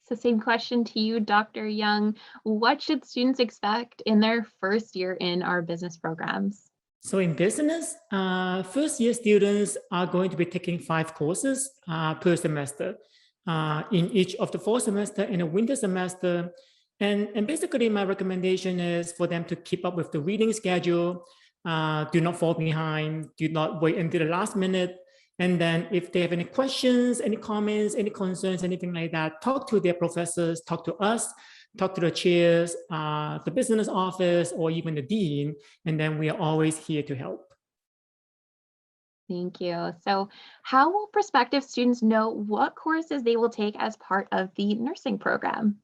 So same question to you, Dr. Young. What should students expect in their first year in our business programs? So in business, first year students are going to be taking 5 courses per semester in each of the fall semester and a winter semester. And basically my recommendation is for them to keep up with the reading schedule, do not fall behind, do not wait until the last minute. And then if they have any questions, any comments, any concerns, anything like that, talk to their professors, talk to us, talk to the chairs, the business office, or even the dean, and then we are always here to help. Thank you. So how will prospective students know what courses they will take as part of the nursing program?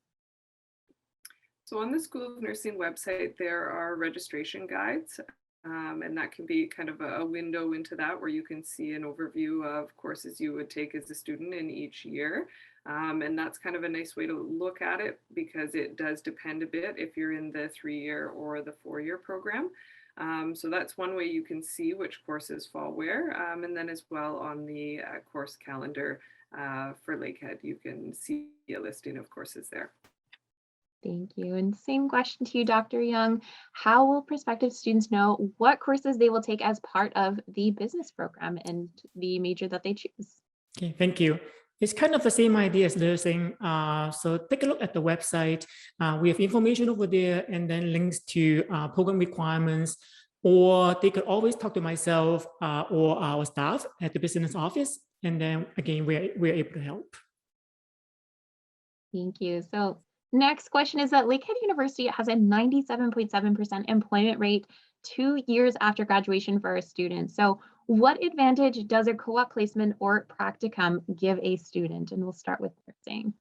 So on the School of Nursing website, there are registration guides. And that can be kind of a window into that, where you can see an overview of courses you would take as a student in each year. And that's kind of a nice way to look at it, because it does depend a bit if you're in the 3-year or the 4-year program. So that's one way you can see which courses fall where. And then as well on the course calendar for Lakehead, you can see a listing of courses there. Thank you. And same question to you, Dr. Young. How will prospective students know what courses they will take as part of the business program and the major that they choose? Okay, thank you. It's kind of the same idea as nursing. So take a look at the website. We have information over there and then links to program requirements, or they could always talk to myself or our staff at the business office. And then again, we're able to help. Thank you. So next question is that Lakehead University has a 97.7% employment rate 2 years after graduation for our students. So what advantage does a co-op placement or practicum give a student? And we'll start with nursing.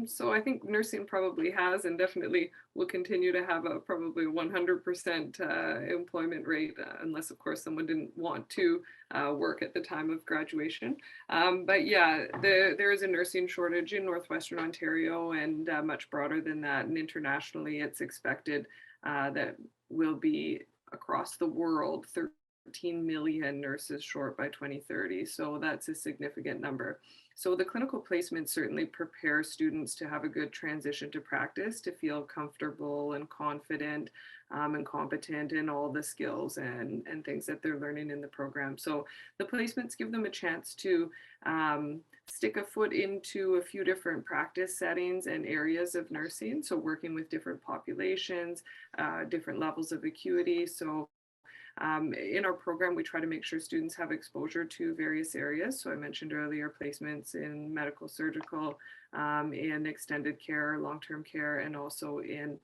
So I think nursing probably has and definitely will continue to have a probably 100% employment rate, unless of course someone didn't want to work at the time of graduation. But yeah, there is a nursing shortage in Northwestern Ontario and much broader than that. And internationally, it's expected that will be across the world 13 million nurses short by 2030. So that's a significant number. So the clinical placement certainly prepares students to have a good transition to practice, to feel comfortable and confident and competent in all the skills and things that they're learning in the program. So the placements give them a chance to stick a foot into a few different practice settings and areas of nursing. So working with different populations, different levels of acuity. So in our program, we try to make sure students have exposure to various areas. So I mentioned earlier placements in medical, surgical, in extended care, long-term care, and also in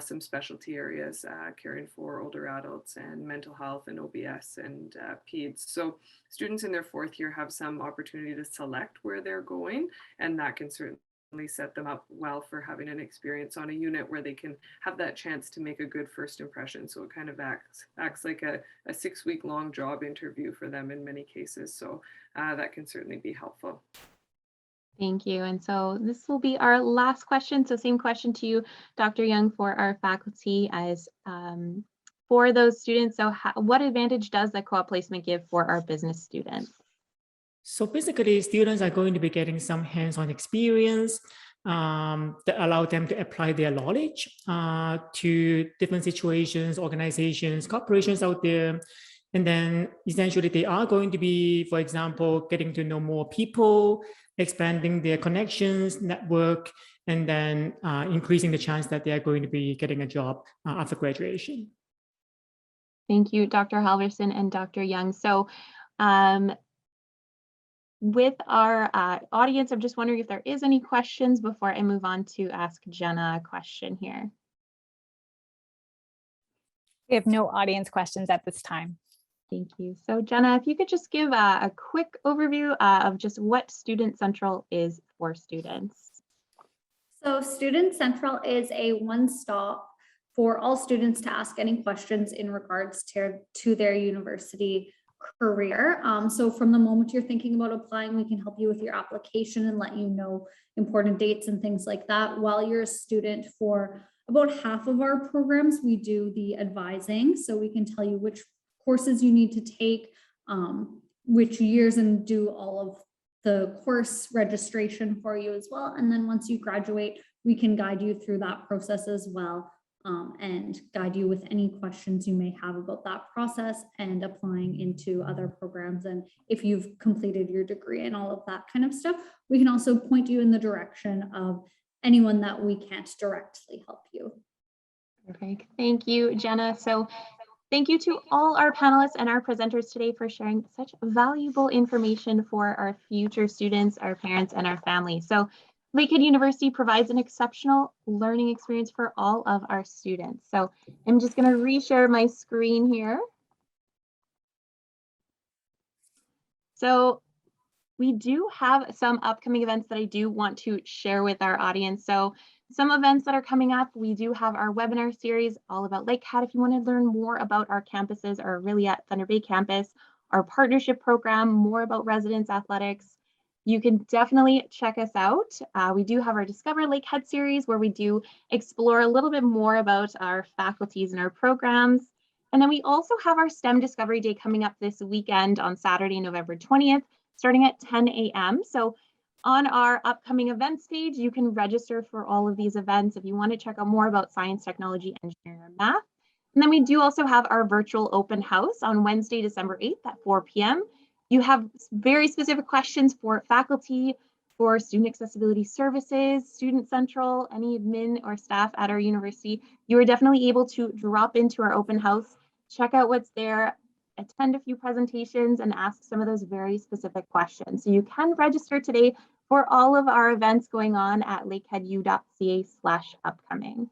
some specialty areas, caring for older adults and mental health and OBS and PEDS. So students in their fourth year have some opportunity to select where they're going, and that can certainly set them up well for having an experience on a unit where they can have that chance to make a good first impression. So it kind of acts like a 6-week long job interview for them in many cases. So that can certainly be helpful. Thank you. And so this will be our last question. So same question to you, Dr. Young, for our faculty as for those students. So what advantage does the co-op placement give for our business students? So basically, students are going to be getting some hands-on experience that allow them to apply their knowledge to different situations, organizations, corporations out there. And then essentially they are going to be, for example, getting to know more people, expanding their connections, network, and then increasing the chance that they are going to be getting a job after graduation. Thank you, Dr. Halverson and Dr. Young. So with our audience, I'm just wondering if there is any questions before I move on to ask Jenna a question here. We have no audience questions at this time. Thank you. So Jenna, if you could just give a quick overview of just what Student Central is for students. So Student Central is a one-stop for all students to ask any questions in regards to their university career. So from the moment you're thinking about applying, we can help you with your application and let you know important dates and things like that. While you're a student, for about half of our programs, we do the advising. So we can tell you which courses you need to take, which years, and do all of the course registration for you as well. And then once you graduate, we can guide you through that process as well. And guide you with any questions you may have about that process and applying into other programs. And if you've completed your degree and all of that kind of stuff, we can also point you in the direction of anyone that we can't directly help you. Perfect. Thank you, Jenna. So thank you to all our panelists and our presenters today for sharing such valuable information for our future students, our parents, and our families. So Lakehead University provides an exceptional learning experience for all of our students. So I'm just going to reshare my screen here. So we do have some upcoming events that I do want to share with our audience. So some events that are coming up, we do have our webinar series all about Lakehead. If you want to learn more about our campuses, our Aurelia Thunder Bay campus, our partnership program, more about residence athletics, you can definitely check us out. We do have our Discover Lakehead series where we do explore a little bit more about our faculties and our programs. And then we also have our STEM Discovery Day coming up this weekend on Saturday, November 20th, starting at 10 a.m. So on our upcoming events page, you can register for all of these events if you want to check out more about science, technology, engineering, and math. And then we do also have our virtual open house on Wednesday, December 8th at 4 p.m. you have very specific questions for faculty, for student accessibility services, Student Central, any admin or staff at our university, you are definitely able to drop into our open house, check out what's there, attend a few presentations, and ask some of those very specific questions. So you can register today for all of our events going on at lakeheadu.ca/upcoming.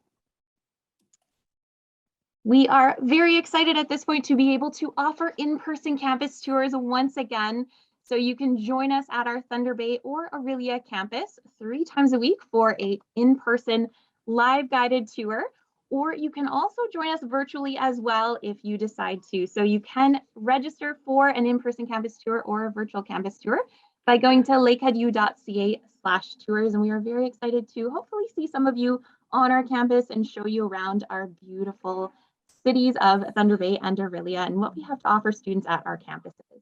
We are very excited at this point to be able to offer in-person campus tours once again. So you can join us at our Thunder Bay or Aurelia campus 3 times a week for an in-person live guided tour, or you can also join us virtually as well if you decide to. So you can register for an in-person campus tour or a virtual campus tour by going to lakeheadu.ca/tours. And we are very excited to hopefully see some of you on our campus and show you around our beautiful cities of Thunder Bay and Aurelia and what we have to offer students at our campuses.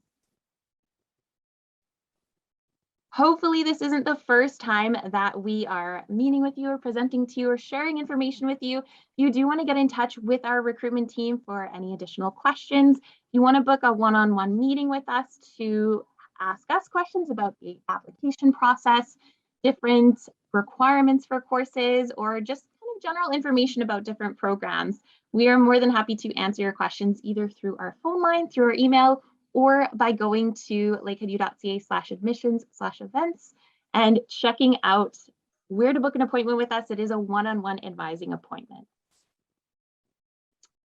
Hopefully this isn't the first time that we are meeting with you or presenting to you or sharing information with you. If you do want to get in touch with our recruitment team for any additional questions, you want to book a one-on-one meeting with us to ask us questions about the application process, different requirements for courses, or just kind of general information about different programs, we are more than happy to answer your questions either through our phone line, through our email, or by going to lakeheadu.ca/admissions/events and checking out where to book an appointment with us. It is a one-on-one advising appointment.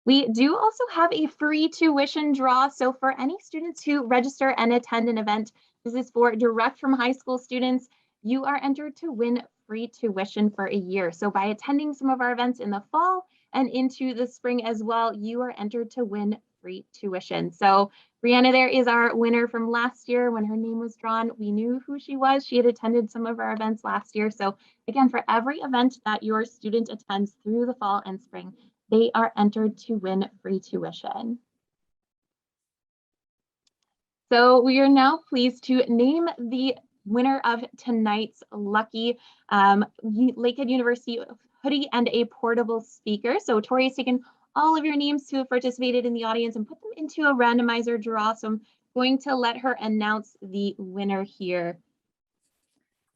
We do also have a free tuition draw. So for any students who register and attend an event, this is for direct from high school students, you are entered to win free tuition for a year. So by attending some of our events in the fall and into the spring as well, you are entered to win free tuition. So Brianna there is our winner from last year. When her name was drawn, we knew who she was. She had attended some of our events last year. So again, for every event that your student attends through the fall and spring, they are entered to win free tuition. So we are now pleased to name the winner of tonight's lucky Lakehead University hoodie and a portable speaker. So Tori has taken all of your names who have participated in the audience and put them into a randomizer draw. So I'm going to let her announce the winner here.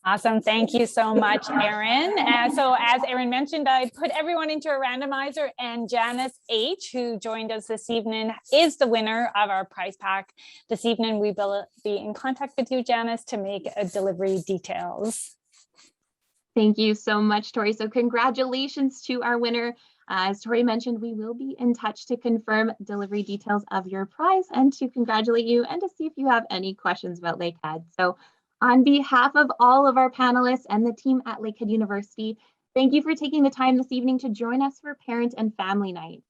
Awesome. Thank you so much, Erin. So as Erin mentioned, I put everyone into a randomizer, and Janice H., who joined us this evening, is the winner of our prize pack. This evening, we will be in contact with you, Janice, to make delivery details. Thank you so much, Tori. So congratulations to our winner. As Tori mentioned, we will be in touch to confirm delivery details of your prize and to congratulate you and to see if you have any questions about Lakehead. So on behalf of all of our panelists and the team at Lakehead University, thank you for taking the time this evening to join us for Parent and Family Night.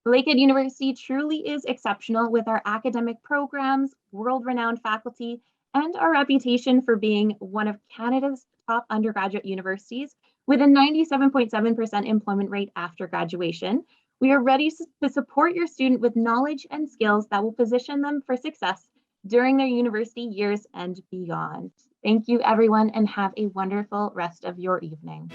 Lakehead University truly is exceptional with our academic programs, world-renowned faculty, and our reputation for being one of Canada's top undergraduate universities with a 97.7% employment rate after graduation. We are ready to support your student with knowledge and skills that will position them for success during their university years and beyond. Thank you, everyone, and have a wonderful rest of your evening.